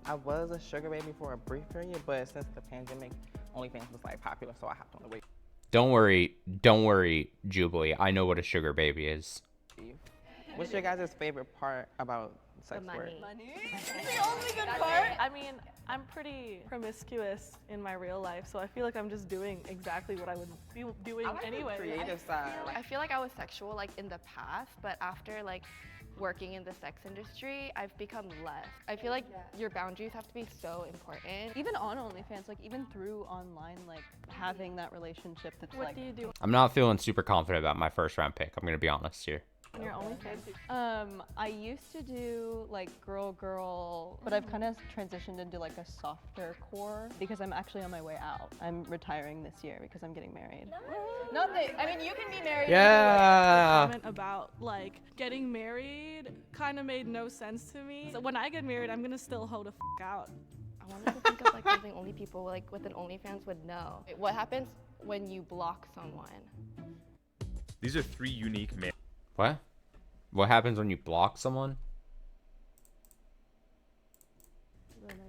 I was a sugar baby for a brief period, but since the pandemic, OnlyFans was like popular, so I hopped on the wave. Don't worry, Jubilee. I know what a sugar baby is. What's your guys' favorite part about sex work? Money. The only good part. I mean, I'm pretty promiscuous in my real life, so I feel like I'm just doing exactly what I would be doing anyway. Creative side. I feel like I was sexual like in the past, but after like working in the sex industry, I've become less. I feel like your boundaries have to be so important. Even on OnlyFans, like even through online, like having that relationship that's What do you do? I'm not feeling super confident about my first round pick. I'm gonna be honest here. on your OnlyFans? I used to do like girl, but I've kind of transitioned into like a softer core because I'm actually on my way out. I'm retiring this year because I'm getting married. Not that, I mean, you can be married. Yeah. Comment about like getting married kind of made no sense to me. So when I get married, I'm gonna still hold a out. I wanted to think of like something only people like with an OnlyFans would know. What happens when you block someone? These are 3 unique men. What? What happens when you block someone?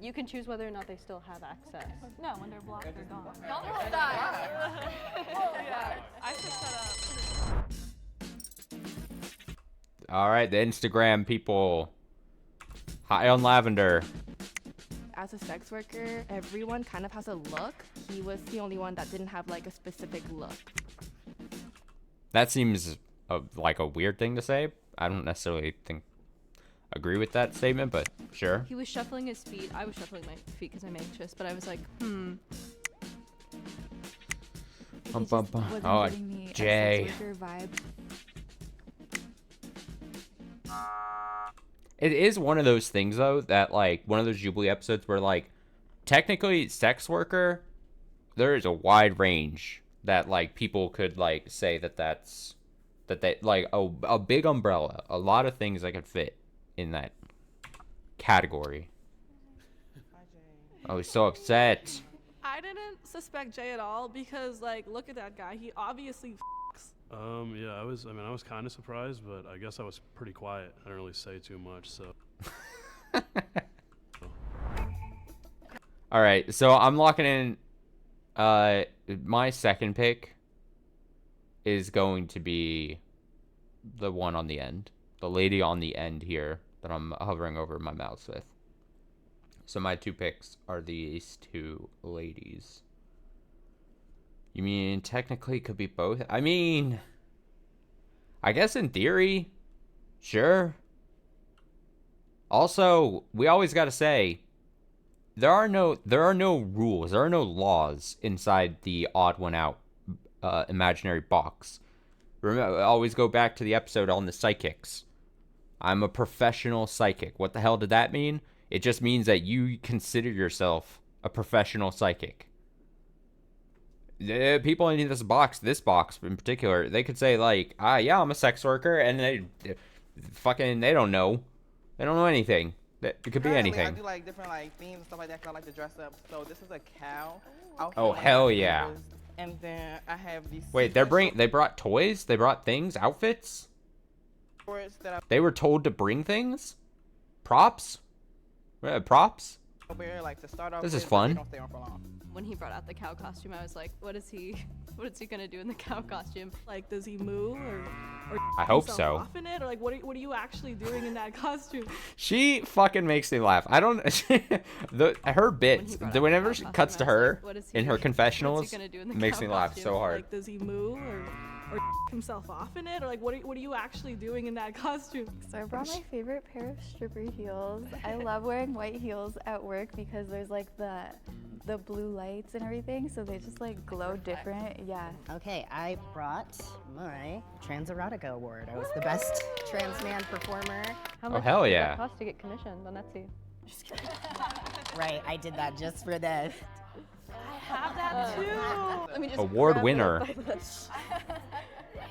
You can choose whether or not they still have access. No, when they're blocked, they're gone. Don't hold that. Yeah, I set that up. All right, the Instagram people. High on Lavender. As a sex worker, everyone kind of has a look. He was the only one that didn't have like a specific look. That seems like a weird thing to say. I don't necessarily agree with that statement, but sure. He was shuffling his feet. I was shuffling my feet because I'm anxious, but I was like, Oh, Jay. It is one of those things though that like one of those Jubilee episodes where like technically sex worker, there is a wide range that like people could like say that they like a big umbrella, a lot of things that could fit in that category. Oh, he's so upset. I didn't suspect Jay at all because like look at that guy. He obviously f***s. Yeah, I was kind of surprised, but I guess I was pretty quiet. I didn't really say too much, so. All right, so I'm locking in. My second pick is going to be the one on the end, the lady on the end here that I'm hovering over my mouse with. So my 2 picks are these 2 ladies. You mean technically it could be both? I mean, I guess in theory, sure. Also, we always got to say there are no rules, there are no laws inside the odd one out imaginary box. Remember, I always go back to the episode on the psychics. I'm a professional psychic. What the hell did that mean? It just means that you consider yourself a professional psychic. people in this box in particular, they could say like, yeah, I'm a sex worker, and they don't know. They don't know anything. It could be anything. I do like different like themes and stuff like that because I like to dress up. So this is a cow outfit. Oh, hell yeah. And then I have these. Wait, they brought toys? They brought things? Outfits? They were told to bring things? Props? Props? Like to start off this is with, fun. They don't stay on for long. When he brought out the cow costume, I was like, what is he gonna do in the cow costume? Like, does he moo or I hope himself so. off in it? Or like, what are you actually doing in that costume? She fucking makes me laugh. I don't. Her bits, whenever she cuts to her in her confessionals, makes me laugh so hard. Like, does he moo or himself off in it? Or like, what are you actually doing in that costume? So I brought my favorite pair of stripper heels. I love wearing white heels at work because there's like the blue lights and everything, so they just like glow different. Yeah. Okay, I brought my Trans Erotica Award. I was the best trans man performer. How much hell does yeah. that cost to get commissioned on Etsy? Right, I did that just for this. I have that too. Let me just Award grab winner. it by the-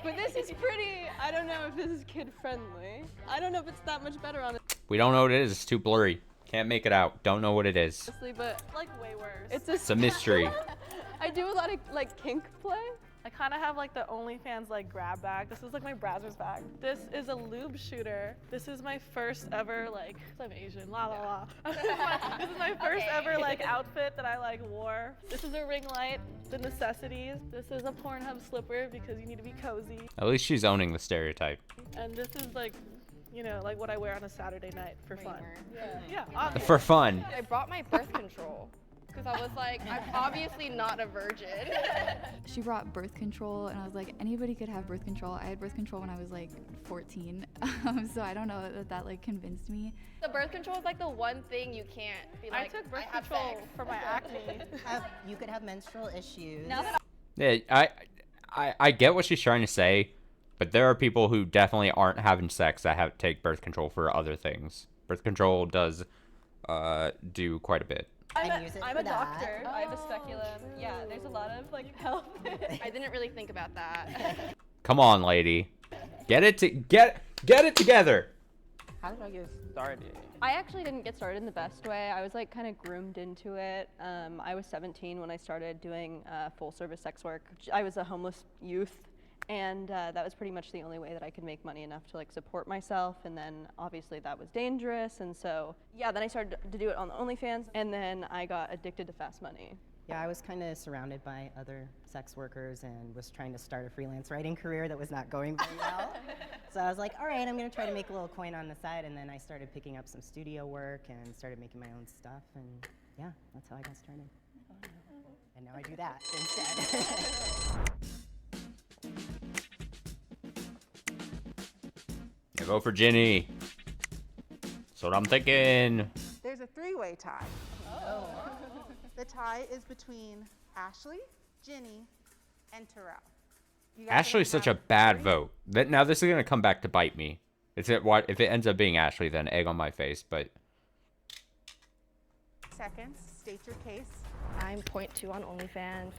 But this is pretty. I don't know if this is kid friendly. I don't know if it's that much better on it. We don't know what it is. It's too blurry. Can't make it out. Don't know what it is. Honestly, but Like way worse. It's a mystery. I do a lot of like kink play. I kind of have like the OnlyFans like grab bag. This is like my browser's bag. This is a lube shooter. This is my first ever like, 'cause I'm Asian, la la la. This is my first ever like outfit that I like wore. This is a ring light, the necessities. This is a Pornhub slipper because you need to be cozy. At least she's owning the stereotype. And this is like, you know, like what I wear on a Saturday night for fun. Yeah, obviously. For fun. I brought my birth control because I was like, I'm obviously not a virgin. She brought birth control, and I was like, anybody could have birth control. I had birth control when I was like 14, so I don't know if that like convinced me. The birth control is like the one thing you can't be like. I took birth have control sex. for my acne. You could have menstrual issues. Now that Yeah, I get what she's trying to say, but there are people who definitely aren't having sex that take birth control for other things. Birth control does do quite a bit. I'm a doctor. I have a speculum. Yeah, there's a lot of like health. I didn't really think about that. Come on, lady. Get it together. How did I get started? I actually didn't get started in the best way. I was like kind of groomed into it. I was 17 when I started doing full service sex work. I was a homeless youth, and that was pretty much the only way that I could make money enough to like support myself. And then obviously that was dangerous, and so yeah, then I started to do it on the OnlyFans, and then I got addicted to fast money. Yeah, I was kind of surrounded by other sex workers and was trying to start a freelance writing career that was not going very well. So I was like, all right, I'm going to try to make a little coin on the side. And then I started picking up some studio work and started making my own stuff. And yeah, that's how I got started. And now I do that instead. I vote for Ginny. That's what I'm thinking. There's a three-way tie. Oh. The tie is between Ashley, Ginny, and Terrell. Ashley's such a bad vote. Now this is gonna come back to bite me. If it ends up being Ashley, then egg on my face. But seconds, state your case. I'm 0.2 on OnlyFans.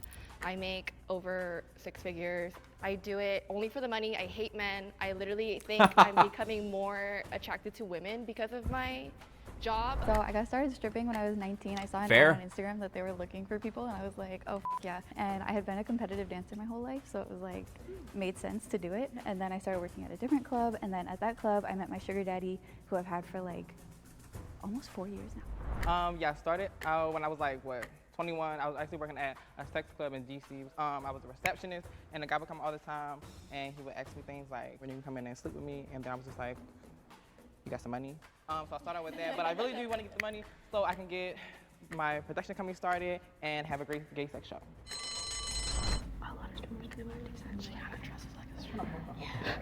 I make over 6 figures. I do it only for the money. I hate men. I literally think I'm becoming more attracted to women because of my job. So I got started stripping when I was 19. I saw an Fair. ad on Instagram that they were looking for people, and I was like, oh, yeah. And I had been a competitive dancer my whole life, so it was like, made sense to do it. And then I started working at a different club, and then at that club, I met my sugar daddy, who I've had for like almost 4 years now. Yeah, I started when I was like, 21. I was actually working at a sex club in DC. I was a receptionist, and the guy would come all the time, and he would ask me things like, when you can come in and sleep with me, and then I was just like, you got some money? So I started with that, but I really do want to get the money so I can get my production company started and have a great gay sex show. A lot of strippers do actually have dresses like a stripper. Yeah.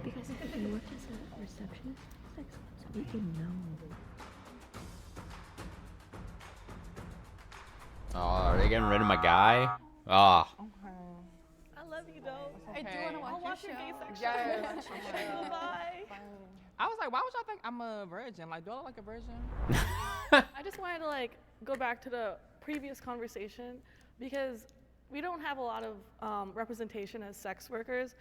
Because if you worked as a receptionist, so people know. oh, are they getting rid of my guy? Ah. I love you though. I do want to watch I'll watch your gay sex Yes. show. Bye. I was like, why would y'all think I'm a virgin? Like, do I look like a virgin? I just wanted to like go back to the previous conversation because we don't have a lot of representation as sex workers.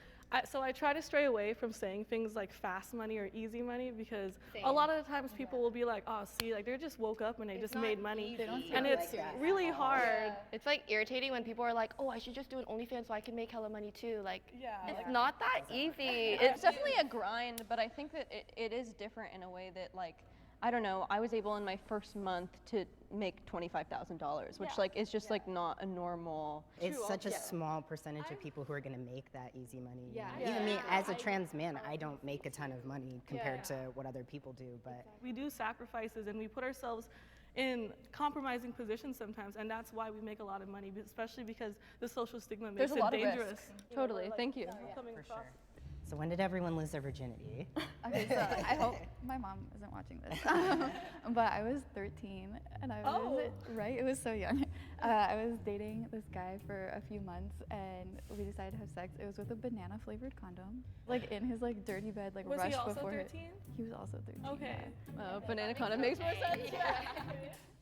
So I try to stray away from saying things like fast money or easy money because a lot of the times people will be like, oh, see, like they just woke up and they just made money. And it's really hard. It's like irritating when people are like, oh, I should just do an OnlyFans so I can make hella money too. Like, it's not that easy. It's definitely a grind, but I think that it is different in a way that, like, I don't know, I was able in my first month to make $25,000, which like is just like not a normal. It's such a small percentage of people who are going to make that easy money. Yeah. Even me, as a trans man, I don't make a ton of money compared to what other people do. But we do sacrifices and we put ourselves in compromising positions sometimes, and that's why we make a lot of money, especially because the social stigma makes it dangerous. Totally, thank you. for sure. So when did everyone lose their virginity? Okay, so I hope my mom isn't watching this. But I was 13 and I was, right, it was so young. I was dating this guy for a few months and we decided to have sex. It was with a banana flavored condom. Like in his like dirty bed, like was rushed he also before 13? He was also 13. Okay. Banana condom makes more sense.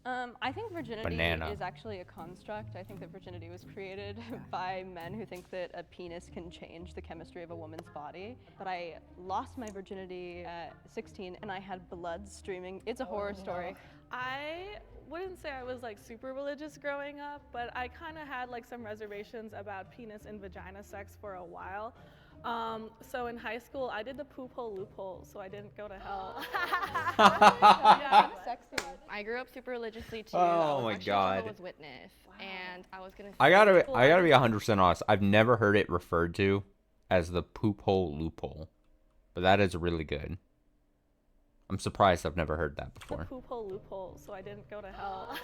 I think virginity is actually a construct. I think that virginity was created by men who think that a penis can change the chemistry of a woman's body. But I lost my virginity at 16 and I had blood streaming. It's a horror story. I wouldn't say I was like super religious growing up, but I kind of had like some reservations about penis and vagina sex for a while. So in high school, I did the poop hole loophole, so I didn't go to hell. Yeah, sexy. I grew up super religiously too. Oh my God. I was witness, and I was gonna. I gotta be 100% honest. I've never heard it referred to as the poop hole loophole, but that is really good. I'm surprised I've never heard that before. The poop hole loophole, so I didn't go to hell.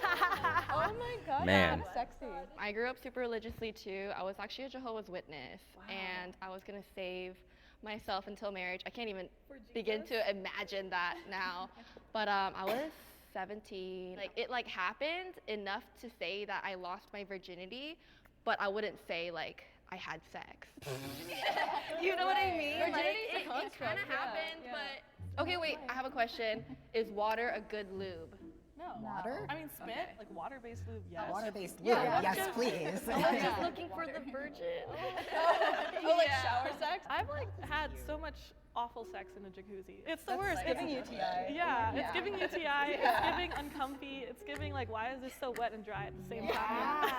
Oh my God, Man. that's sexy. I grew up super religiously too. I was actually a Jehovah's Witness, and I was gonna save myself until marriage. I can't even begin to imagine that now. But I was 17. Like it like happened enough to say that I lost my virginity, but I wouldn't say like I had sex. You know what I mean? Virginity Like, is a construct, it kind of happened, but. Okay, wait, I have a question. Is water a good lube? No. Water? I mean, spit, like water-based lube, yes. Water-based lube, yes, please. I was just looking for the virgin. Like shower sex? I've like had so much awful sex in a jacuzzi. It's the worst. It's giving UTI. Yeah, it's giving UTI. It's giving uncomfy. It's giving like, why is this so wet and dry at the same time?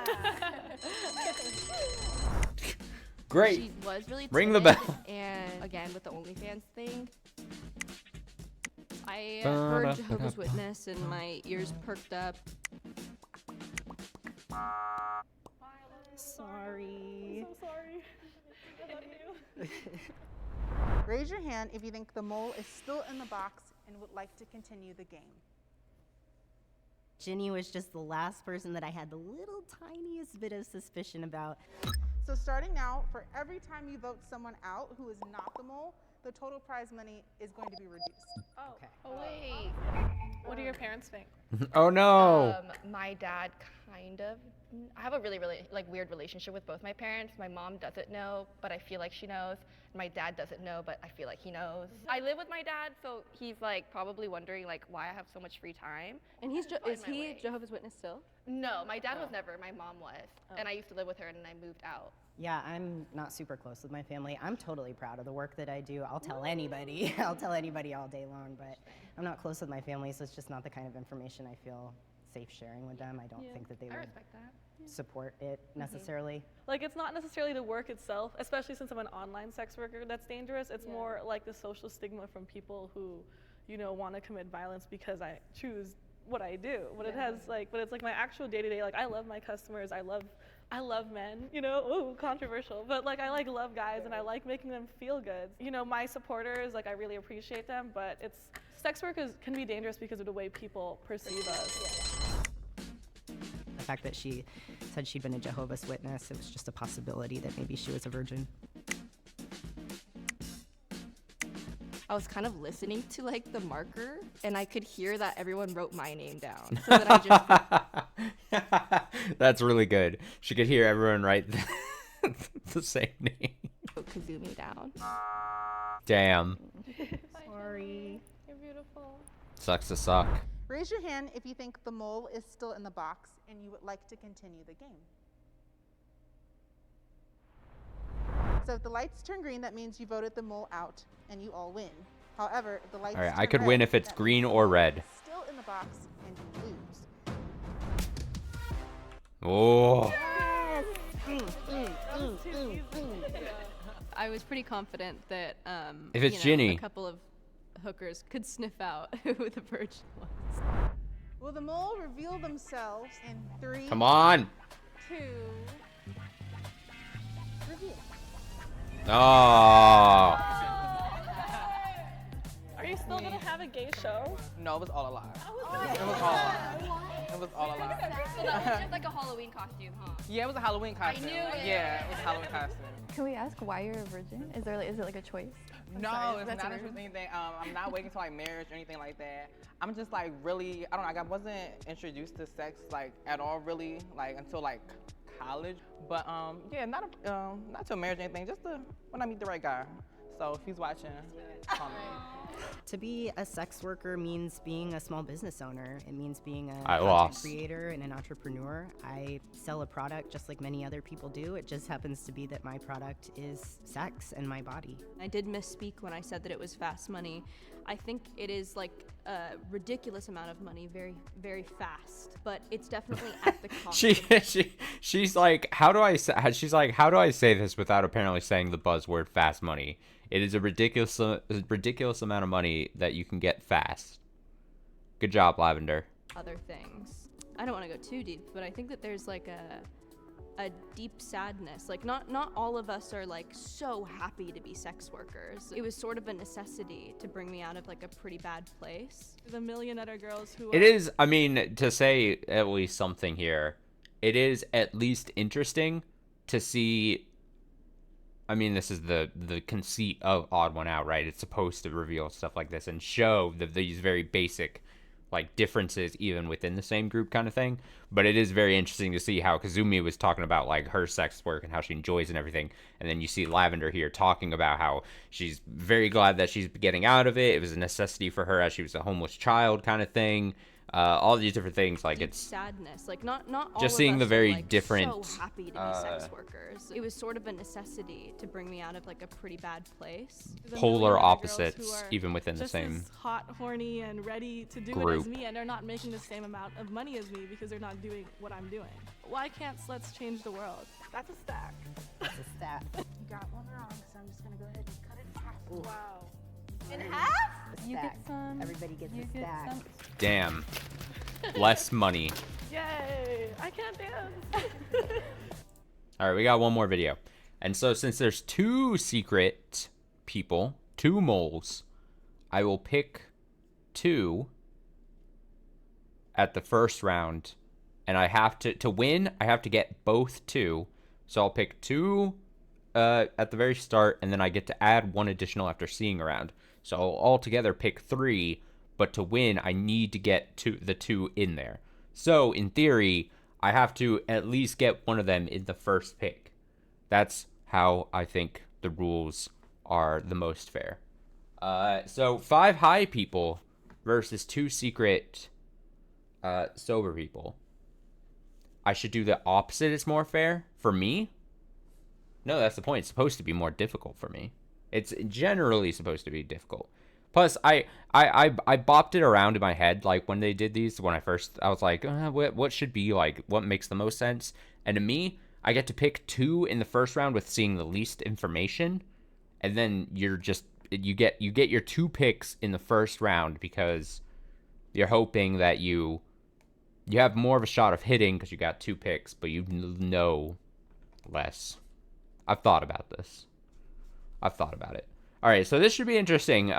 Great. She was really Ring the timid, bell. And again, with the OnlyFans thing. I heard Jehovah's Witness and my ears perked up. Sorry. I'm so sorry. I love you. Raise your hand if you think the mole is still in the box and would like to continue the game. Ginny was just the last person that I had the little tiniest bit of suspicion about. So starting now, for every time you vote someone out who is not the mole, the total prize money is going to be reduced. Oh. Okay. Oh, wait. What do your parents think? Oh no. My dad kind of. I have a really like weird relationship with both my parents. My mom doesn't know, but I feel like she knows. My dad doesn't know, but I feel like he knows. I live with my dad, so he's like probably wondering like why I have so much free time. And is he Jehovah's Witness still? No, my dad was never. My mom was, and I used to live with her, and then I moved out. Yeah, I'm not super close with my family. I'm totally proud of the work that I do. I'll tell anybody. I'll tell anybody all day long, but I'm not close with my family, so it's just not the kind of information I feel safe sharing with them. I don't think that they would support it necessarily. Like, it's not necessarily the work itself, especially since I'm an online sex worker, that's dangerous. It's more like the social stigma from people who, you know, want to commit violence because I choose what I do. But it has like, but it's like my actual day-to-day, like I love my customers, I love men, you know, ooh, controversial, but like I like love guys and I like making them feel good. You know, my supporters, like I really appreciate them, but sex work can be dangerous because of the way people perceive us. The fact that she said she'd been a Jehovah's Witness, it was just a possibility that maybe she was a virgin. I was kind of listening to like the marker, and I could hear that everyone wrote my name down. So then I just. That's really good. She could hear everyone write the same name. Wrote Kazumi down. Damn. Sorry. You're beautiful. Sucks to suck. Raise your hand if you think the mole is still in the box and you would like to continue the game. So if the lights turn green, that means you voted the mole out and you all win. However, if the lights All right, turn I could red, win if it's that green means or you're red. still in the box and you lose. Oh. I was pretty confident that If it's Ginny. a couple of hookers could sniff out who the virgin was. Will the mole reveal themselves in 3? Come on. 2. Reveal. Oh. Are you still gonna have a gay show? No, it was all a lie. Oh, It was all a lie. It was all a lie. So that was just like a Halloween costume, huh? Yeah, it was a Halloween costume. knew it. Yeah, it was a Halloween costume. Can we ask why you're a virgin? Is it like a choice? I'm No, sorry, it's that's not rude. anything. I'm not waiting till like marriage or anything like that. I'm just like really, I don't know, like I wasn't introduced to sex like at all really, like until like college. But yeah, not till marriage or anything, just when I meet the right guy. So if he's watching, call me. To be a sex worker means being a small business owner. It means being a I content lost. creator and an entrepreneur. I sell a product just like many other people do. It just happens to be that my product is sex and my body. I did misspeak when I said that it was fast money. I think it is like a ridiculous amount of money, very, very fast. But it's definitely at the cost. She's like, how do I say? She's like, how do I say this without apparently saying the buzzword fast money? It is a ridiculous amount of money that you can get fast. Good job, Lavender. Other things. I don't want to go too deep, but I think that there's like a deep sadness. Like not all of us are like so happy to be sex workers. It was sort of a necessity to bring me out of like a pretty bad place. There's a million other girls who It is, I mean, to say at least something here, it is at least interesting to see. I mean, this is the conceit of Odd One Out, right? It's supposed to reveal stuff like this and show these very basic, like, differences even within the same group kind of thing. But it is very interesting to see how Kazumi was talking about, like, her sex work and how she enjoys and everything. And then you see Lavender here talking about how she's very glad that she's getting out of it. It was a necessity for her as she was a homeless child kind of thing. All these different things, like deep it's sadness. Like not all just of seeing us the are, very like, different, so happy to be sex workers. It was sort of a necessity to bring me out of like a pretty bad place. There's a polar million other girls opposites, who are even within the just same as hot, horny, and ready to do it group. as me, and they're not making the same amount of money as me because they're not doing what I'm doing. Why can't sluts change the world? That's a stack. That's a stat. You got one wrong, so I'm just gonna go ahead and cut it in half. Wow. In half? You get some. Everybody gets you a get stack. some. Damn. Less money. Yay! I can't dance. All right, we got one more video. And so since there's 2 secret people, 2 moles, I will pick 2 at the first round. And I have to win, I have to get both 2. So I'll pick 2 at the very start, and then I get to add 1 additional after seeing a round. So I'll altogether pick 3, but to win, I need to get the 2 in there. So in theory, I have to at least get one of them in the first pick. That's how I think the rules are the most fair. So 5 high people versus 2 secret sober people. I should do the opposite. It's more fair for me. No, that's the point. It's supposed to be more difficult for me. It's generally supposed to be difficult. Plus, I bopped it around in my head, like, when they did these, I was like, what should be, like, what makes the most sense? And to me, I get to pick 2 in the first round with seeing the least information, and then you get your 2 picks in the first round because you're hoping that you have more of a shot of hitting because you got 2 picks, but you know less. I've thought about this. I've thought about it. All right, so this should be interesting.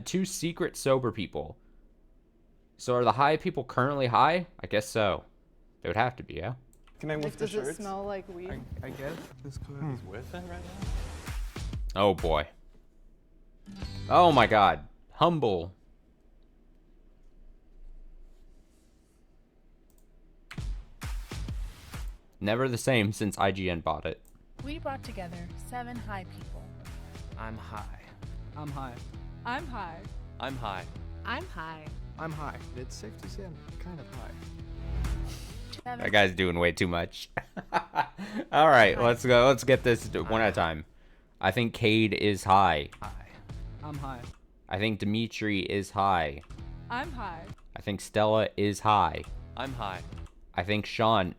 2 secret sober people. So are the high people currently high? I guess so. They would have to be, yeah? Can I lift the Does it shirts? smell like weed? I guess this club is worth it right now. Oh, boy. Oh, my God. Humble. Never the same since IGN bought it. We brought together 7 high people. I'm high. I'm high. I'm high. I'm high. I'm high. I'm high. It's safe to say I'm kind of high. 7 That guy's doing way too much. All right, let's go. Let's get this one at a time. I think Cade is high. I'm high. I think Dimitri is high. I'm high. I think Stella is high. I'm high. I think Sean,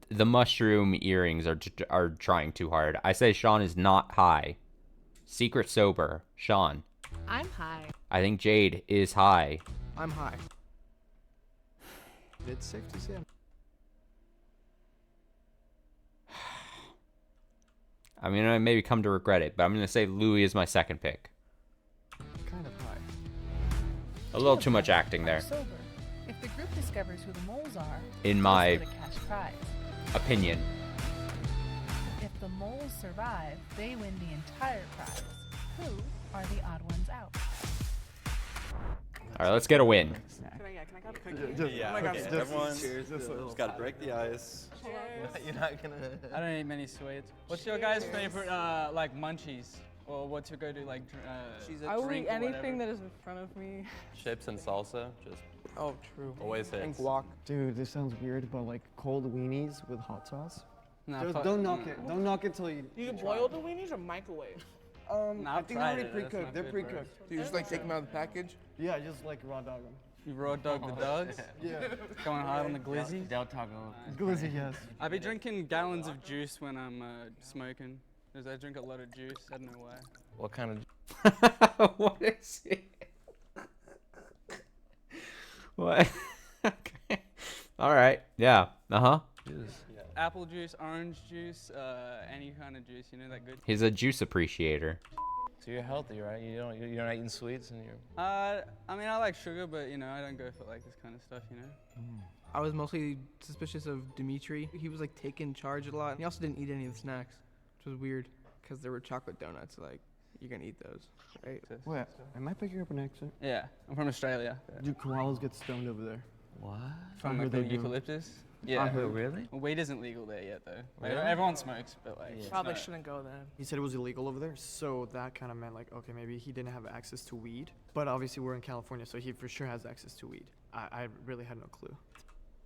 the mushroom earrings are trying too hard. I say Sean is not high. Secret sober, Sean. I'm high. I think Jade is high. I'm high. It's safe to say I'm gonna maybe come to regret it, but I'm gonna say Louis is my second pick. kind of high. A little too much acting there, Sober. If the group discovers who the moles are, in they'll my split a cash prize. opinion. If the moles survive, they win the entire prize. Who are the odd ones out? All right, let's get a win. Can I grab a cookie? Yeah, Oh my God. okay. Everyone, Cheers. Just gotta break the ice. Cheers. You're not gonna. I don't eat many sweets. What's your guys' favorite like munchies? Or what's your go-to like I will drink eat or anything whatever? that is in front of me. Chips and salsa, just Oh, true. always hits. And guac. Dude, this sounds weird, but like cold weenies with hot sauce. Nah, Just fuck- don't knock it. Don't knock it till you. You can try boil it. the weenies or microwave? Nah, I I've think they're tried already it, that's pre-cooked. not They're good, pre-cooked. Do you just like take them out of the package? Yeah, just like raw dog them. You raw dog the dogs? Yeah. Going hard on the glizzy? Del Taco. Glizzy, yes. I be drinking gallons of juice when I'm smoking. Because I drink a lot of juice. I don't know why. What kind of? What is it? What? Okay. All right. Yeah. Uh-huh. Apple juice, orange juice, any kind of juice. You know that good? He's a juice appreciator. So you're healthy, right? You're not eating sweets, and you're. I mean, I like sugar, but you know, I don't go for like this kind of stuff. You know. I was mostly suspicious of Dimitri. He was like taking charge a lot. He also didn't eat any of the snacks, which was weird because there were chocolate donuts. Like, you're gonna eat those, right? Wait, am I picking up an accent? Yeah, I'm from Australia. Do koalas get stoned over there? What? From I like heard the they do. eucalyptus. I Yeah. heard- really? Well, weed isn't legal there yet, though. Like, Really? everyone smokes, but like. it's Probably not- shouldn't go then. He said it was illegal over there, so that kind of meant like, okay, maybe he didn't have access to weed. But obviously we're in California, so he for sure has access to weed. I really had no clue.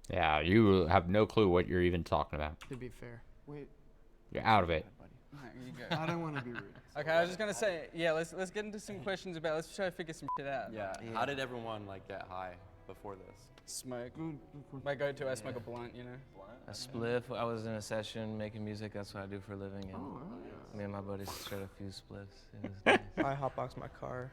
Yeah, you have no clue what you're even talking about. To be fair. Wait. You're out of it. Alright, you go. I don't want to be rude. Okay, I was just gonna say, yeah, let's get into some questions about. Let's try to figure some shit out. Yeah. How did everyone like get high before this? Smoke. My go-to, I smoke a blunt. You know. A spliff. I was in a session making music. That's what I do for a living. And me and my buddies straight a few spliffs. It was nice. I hotboxed my car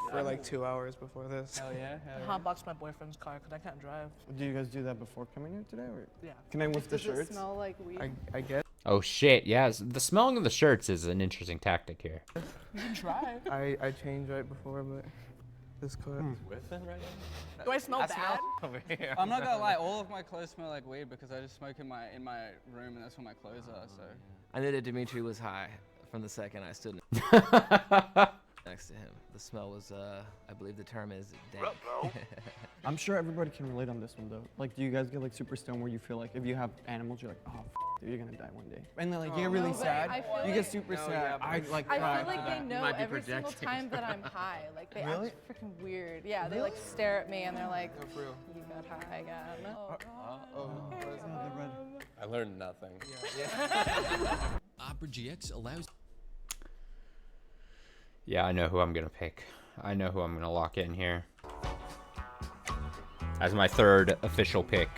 for like 2 hours before this. Hell yeah. Hell I yeah. hotboxed my boyfriend's car because I can't drive. Do you guys do that before coming here today, or? Yeah. Can I lift the Does it shirts? smell like weed? I guess. Oh shit! Yes, the smelling of the shirts is an interesting tactic here. You can try. I changed right before, but this cut. Whiffing right now? Do I smell bad? Over here. I'm not gonna lie, all of my clothes smell like weed because I just smoke in my room and that's where my clothes are. So. I knew that Dimitri was high from the second I stood next to him. The smell was, I believe the term is dank. I'm sure everybody can relate on this one though. Like, do you guys get like super stoned where you feel like if you have animals, you're like, oh, dude, you're gonna die one day, and then like you get really but sad. I feel You like- get super sad. I like. I cry feel like for they that. know might be every single projecting. time that I'm high. Like they Really? act freaking weird. Yeah, they like stare at me and they're like, for real. "You got high again." I learned nothing. Opera GX allows. Yeah, I know who I'm gonna pick. I know who I'm gonna lock in here as my third official pick.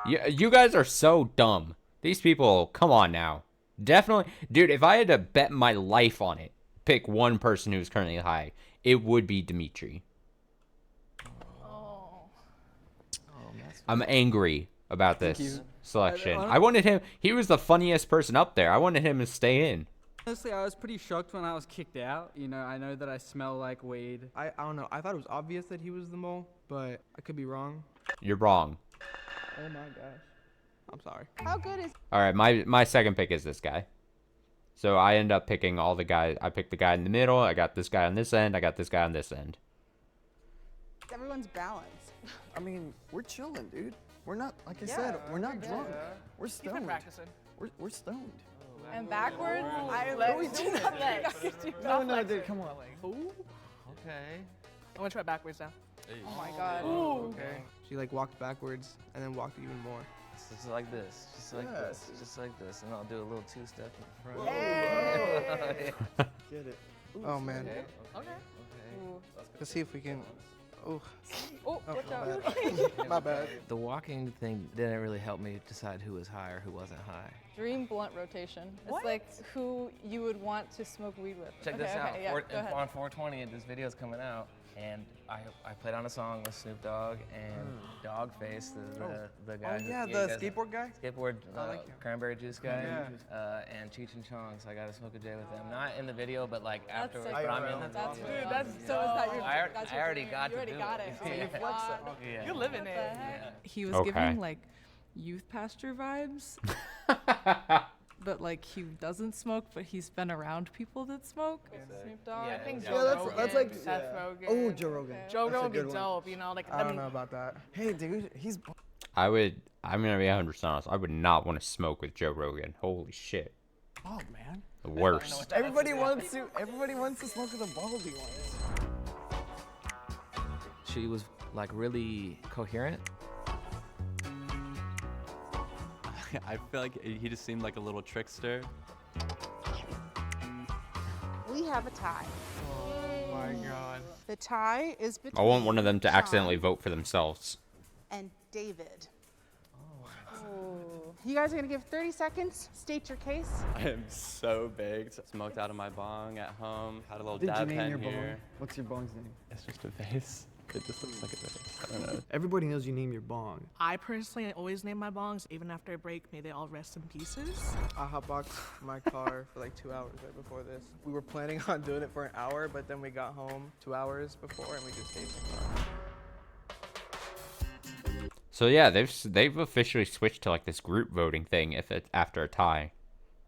You guys are so dumb. These people, come on now. Definitely, dude, if I had to bet my life on it, pick one person who's currently high, it would be Dimitri. I'm angry about this selection. I wanted him, he was the funniest person up there. I wanted him to stay in. Honestly, I was pretty shocked when I was kicked out. You know, I know that I smell like weed. I don't know. I thought it was obvious that he was the mole, but I could be wrong. You're wrong. Oh my gosh. I'm sorry. How good is All right, my second pick is this guy. So I end up picking all the guys. I picked the guy in the middle. I got this guy on this end. I got this guy on this end. everyone's balance? I mean, we're chilling, dude. We're not, like I Yeah, said, we're not good. drunk. We're He's been stoned. practicing. We're stoned. And backwards, I Let's do do flex. No, dude, come on. Ooh. Okay. I'm gonna try backwards now. Oh my god. Okay. She like walked backwards and then walked even more. Just like this, just like this, just like this, and I'll do a little two-step in front. Get it. Oh man. Okay. Let's see if we can. Oh. Oh, watch my out. bad. My bad. The walking thing didn't really help me decide who was high or who wasn't high. Dream blunt rotation. What? It's like who you would want to smoke weed with. Check Okay, this out. okay, yeah, go ahead. On 420, this video's coming out, and I played on a song with Snoop Dogg and Dogface, the guy. Oh yeah, who, the does skateboard guy. Skateboard, I like him. cranberry juice guy, Yeah. and Cheech and Chong. So I got to smoke a J with them. Not in the video, but like That's afterwards. sick. But I'm in the That's video. dude, that's so is that your that's I your already dream. got You to already do got it. it. So Oh you my flex God. Yeah. You're living it. Yeah. He was Okay. giving like youth pastor vibes. But like he doesn't smoke, but he's been around people that smoke. Snoop Dogg. I think Yeah, Joe that's- Rogan, that's like- Seth yeah. Rogen. Oh, Joe Rogan. Joe That's a Rogan would be good one. dope, you know, like I don't know about that. Hey, dude, he's. I'm gonna be 100% honest. I would not want to smoke with Joe Rogan. Holy shit. Oh man. The worst. Everybody wants to smoke with the baldy ones. She was like really coherent. I feel like he just seemed like a little trickster. We have a tie. Oh my god. The tie is between I want one of them to Sean accidentally vote for themselves. and David. You guys are gonna give 30 seconds. State your case. I am so baked. Smoked out of my bong at home. Had a little Did you dab name pen your bong? here. What's your bong's name? It's just a vase. It just looks like a vase. I don't know. Everybody knows you name your bong. I personally always name my bongs, even after I break. May they all rest in pieces. I hotboxed my car for like 2 hours right before this. We were planning on doing it for an hour, but then we got home 2 hours before and we just stayed in the car. So yeah, they've officially switched to like this group voting thing if it's after a tie.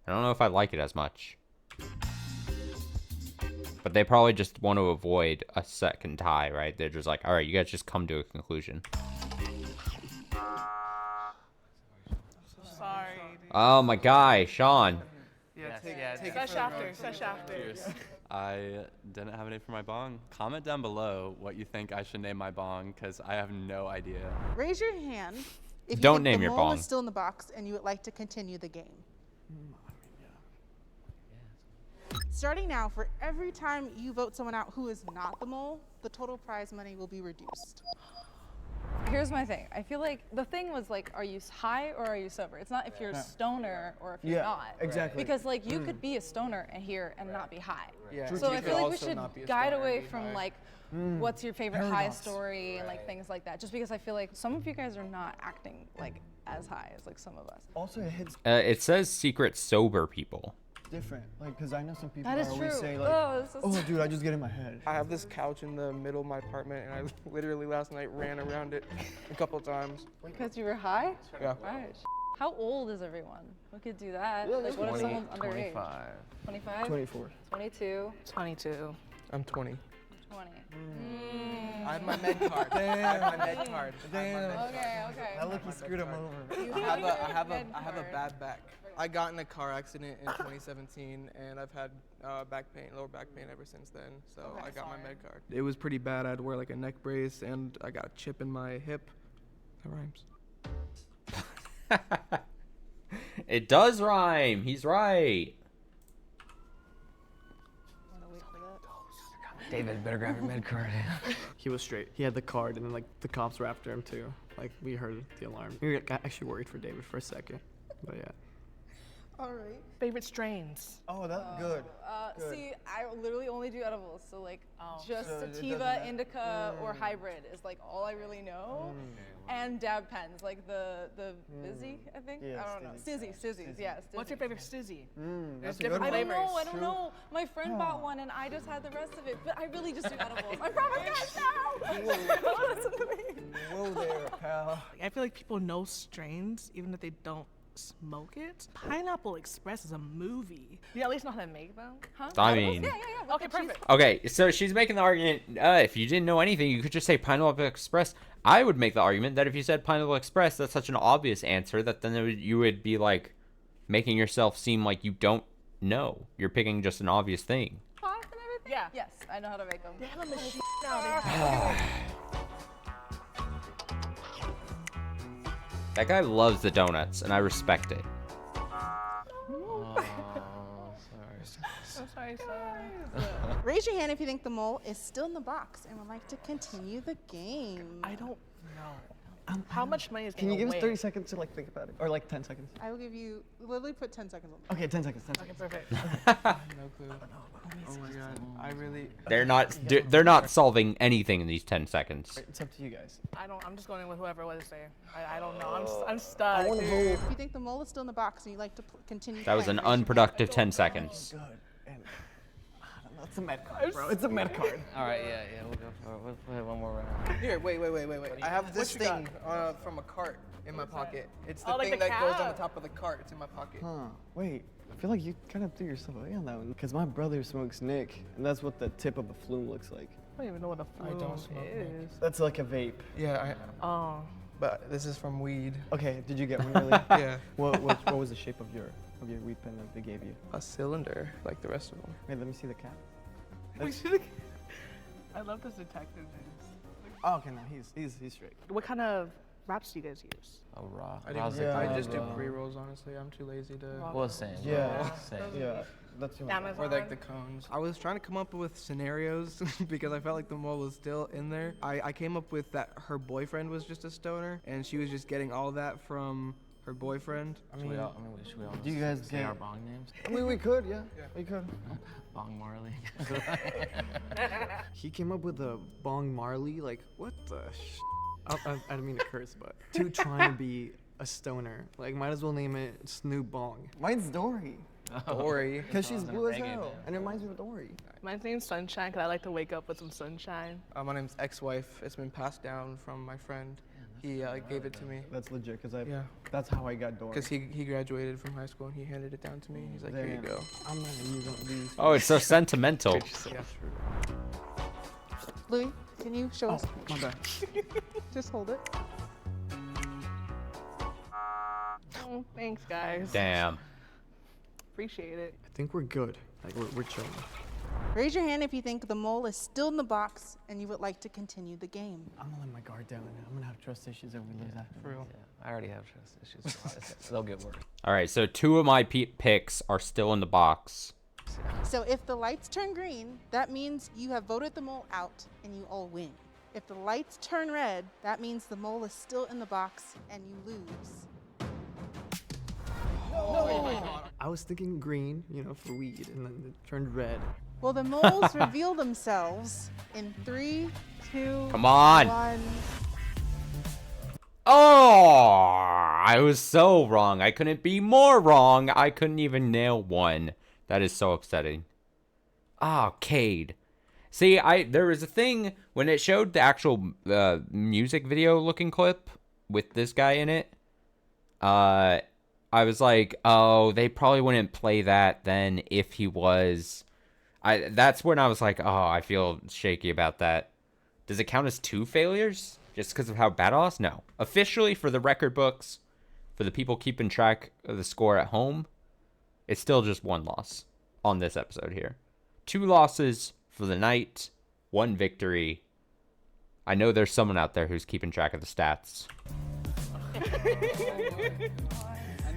I don't know if I like it as much. But they probably just want to avoid a second tie, right? They're just like, all right, you guys just come to a conclusion. Sorry. Oh my guy, Sean. Yeah, Take Sesh after. Sesh after. Cheers. I didn't have a name for my bong. Comment down below what you think I should name my bong, because I have no idea. Raise your hand if you Don't think name the your mole bong. is still in the box and you would like to continue the game. Starting now, for every time you vote someone out who is not the mole, the total prize money will be reduced. Here's my thing. I feel like the thing was like, are you high or are you sober? It's not if you're a stoner or if you're Yeah, not. exactly. Because like you could be a stoner and here and not be high. Yeah. So I You could feel like we also should not be a guide stoner and away be from high. like, what's your favorite high Paradox. story and like things like that. Just because I feel like some of you guys are not acting like as high as like some of us. Also, it hits It says secret sober people. different. Like, because I know some people That is always true. say, like, Oh, this is oh, dude, I just get in my head. I have this couch in the middle of my apartment and I literally last night ran around it a couple times. Because you were high? Yeah. Right. How old is everyone? We could do that. Like what if 20, someone's underage? 25. 25? 24. 22? 22. I'm 20. 20. I have my med card. I have my med card. Damn. Okay, okay. I look, he screwed him over. I have a bad back. I got in a car accident in 2017 and I've had back pain, lower back pain ever since then. So I got my med card. It was pretty bad. I had to wear like a neck brace and I got a chip in my hip. That rhymes. It does rhyme. He's right. David, better grab your med card. He was straight. He had the card, and then like the cops were after him too. Like we heard the alarm. We got actually worried for David for a second, but yeah. All right. Favorite strains? Oh, that's good. Good. See, I literally only do edibles, so like just So it doesn't sativa, matter. indica, or hybrid is like all I really know. And dab pens, like the Vizzy, I think. Yeah, I don't know. Stizzies, yeah. What's your favorite stizzy? That's There's a good different one. I don't flavors. know. I don't know. My friend bought one, and I just had the rest of it. But I really just do edibles. I promise, guys. No. Listen to me. Whoa there, pal. I feel like people know strains even if they don't smoke it. Pineapple Express is a movie. You at least know how to make them? Huh? I mean- Yeah. Okay, perfect. Okay, so she's making the argument, if you didn't know anything, you could just say Pineapple Express. I would make the argument that if you said Pineapple Express, that's such an obvious answer that then you would be like making yourself seem like you don't know. You're picking just an obvious thing. Pop and everything? Yeah. Yes, I know how to make them. They have a machine now. That guy loves the donuts, and I respect it. I'm sorry, sorry. Raise your hand if you think the mole is still in the box and would like to continue the game. I don't know. How much money is Can you give us away? 30 seconds to like think about it? Or like 10 seconds? I will give you, literally put 10 seconds on. Okay, 10 seconds. 10 Okay, seconds. perfect. No clue. Oh my god. I really. They're not solving anything in these 10 seconds. It's up to you guys. I'm just going with whoever was there. I don't know. I'm stuck. Dude. If you think the mole is still in the box and you'd like to continue That was playing, an raise your hand. unproductive 10 seconds. Good. And, it's a med card, bro. It's a med card. All right, yeah, we'll go for it. We'll play one more round. Here, wait. I have this What you got? thing from a cart in my pocket. It's the Oh, like thing the that goes on the cap? top of the cart. It's in my pocket. Huh. Wait, I feel like you kind of threw yourself away on that one. Because my brother smokes Nick, and that's what the tip of a flume looks like. I don't even know what a I don't flume smoke is. That's like a vape. Yeah, Oh. but this is from weed. Okay, did you get one really? Yeah. What was the shape of your weed pen that they gave you? A cylinder, like the rest of them. Wait, let me see the cap. We should. I love this detective news. Oh, okay, no, he's straight. What kind of wraps do you guys use? Oh, raw. I just do pre-rolls, honestly. I'm too lazy to. Well, same. Yeah. Same. Yeah. That's your Or like the cones. I was trying to come up with scenarios because I felt like the mole was still in there. I came up with that her boyfriend was just a stoner and she was just getting all that from her boyfriend. Should we all do you guys say get our bong names? We could, yeah. We could. Bong Marley. He came up with a Bong Marley, like, what the I didn't mean to curse, but to trying to be a stoner. Like, might as well name it Snoop Bong. Mine's Dory. Dory. Because she's blue as hell. And it reminds me of Dory. My name's Sunshine because I like to wake up with some sunshine. My name's ex-wife. It's been passed down from my friend. He gave it to me. That's legit, because Yeah. that's how I got Dory. Because he graduated from high school and he handed it down to me. He's like, here you go. I'm not gonna use these. Oh, it's so sentimental. Yeah. Louis, can you show us? My bad. Just hold it. Oh, thanks, guys. Damn. Appreciate it. I think we're good. Like, we're chilling. Raise your hand if you think the mole is still in the box and you would like to continue the game. I'm gonna let my guard down. I'm gonna have trust issues if we lose that. For real. Yeah, I already have trust issues. They'll get worse. All right, so 2 of my picks are still in the box. So if the lights turn green, that means you have voted the mole out and you all win. If the lights turn red, that means the mole is still in the box and you lose. I was thinking green, for weed, and then it turned red. Well, the moles reveal themselves in 3, 2, Come on. 1. Oh, I was so wrong. I couldn't be more wrong. I couldn't even nail one. That is so upsetting. Ah, Cade. See, there was a thing when it showed the actual music video looking clip with this guy in it. I was like, oh, they probably wouldn't play that then if he was. That's when I was like, oh, I feel shaky about that. Does it count as 2 failures just because of how bad I was? No. Officially, for the record books, for the people keeping track of the score at home, it's still just 1 loss on this episode here. 2 losses for the night, 1 victory. I know there's someone out there who's keeping track of the stats.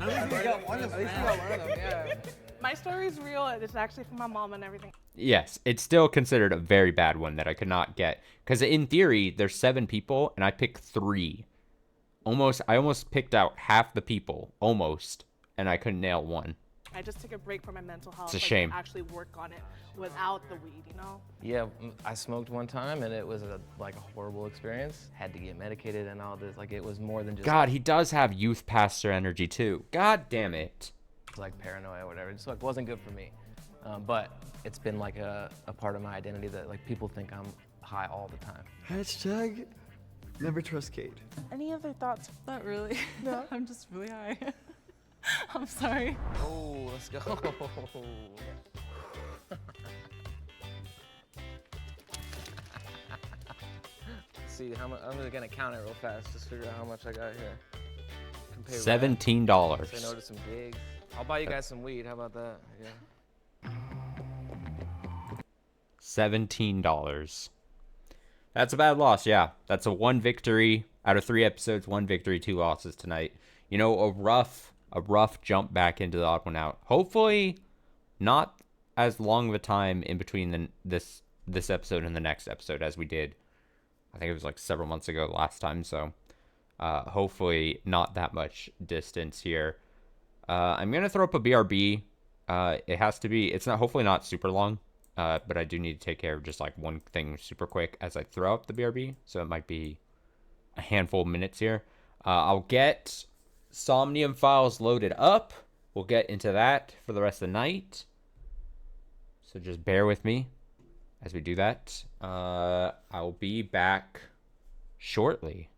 At least you got one of them. Yeah. My story's real. It's actually from my mom and everything. Yes, it's still considered a very bad one that I could not get. Because in theory, there's 7 people, and I picked 3. I almost picked out half the people, almost, and I couldn't nail 1. I just took a break from my mental health. It's a shame. To actually work on it without the weed, Yeah, I smoked one time and it was a horrible experience. Had to get medicated and all this. Like, it was more than just. God, he does have youth pastor energy too. God damn it. It's like paranoia or whatever. It just wasn't good for me. But it's been like a part of my identity that people think I'm high all the time. Hashtag never trust Kate. Any other thoughts? Not really. No. I'm just really high. I'm sorry. Oh, let's go. See how much. I'm just gonna count it real fast. Just figure out how much I got here. Compare $17. that. Say no to some gigs. I'll buy you guys some weed. How about that? Yeah. $17. That's a bad loss, yeah. That's a 1 victory out of 3 episodes, 1 victory, 2 losses tonight. You know, a rough jump back into the odd one out. Hopefully not as long of a time in between this episode and the next episode as we did. I think it was like several months ago last time, so hopefully not that much distance here. I'm going to throw up a BRB. It has to be, it's not, hopefully not super long, but I do need to take care of just like one thing super quick as I throw up the BRB, so it might be a handful of minutes here. I'll get Somnium files loaded up. We'll get into that for the rest of the night, so just bear with me as we do that. I'll be back shortly.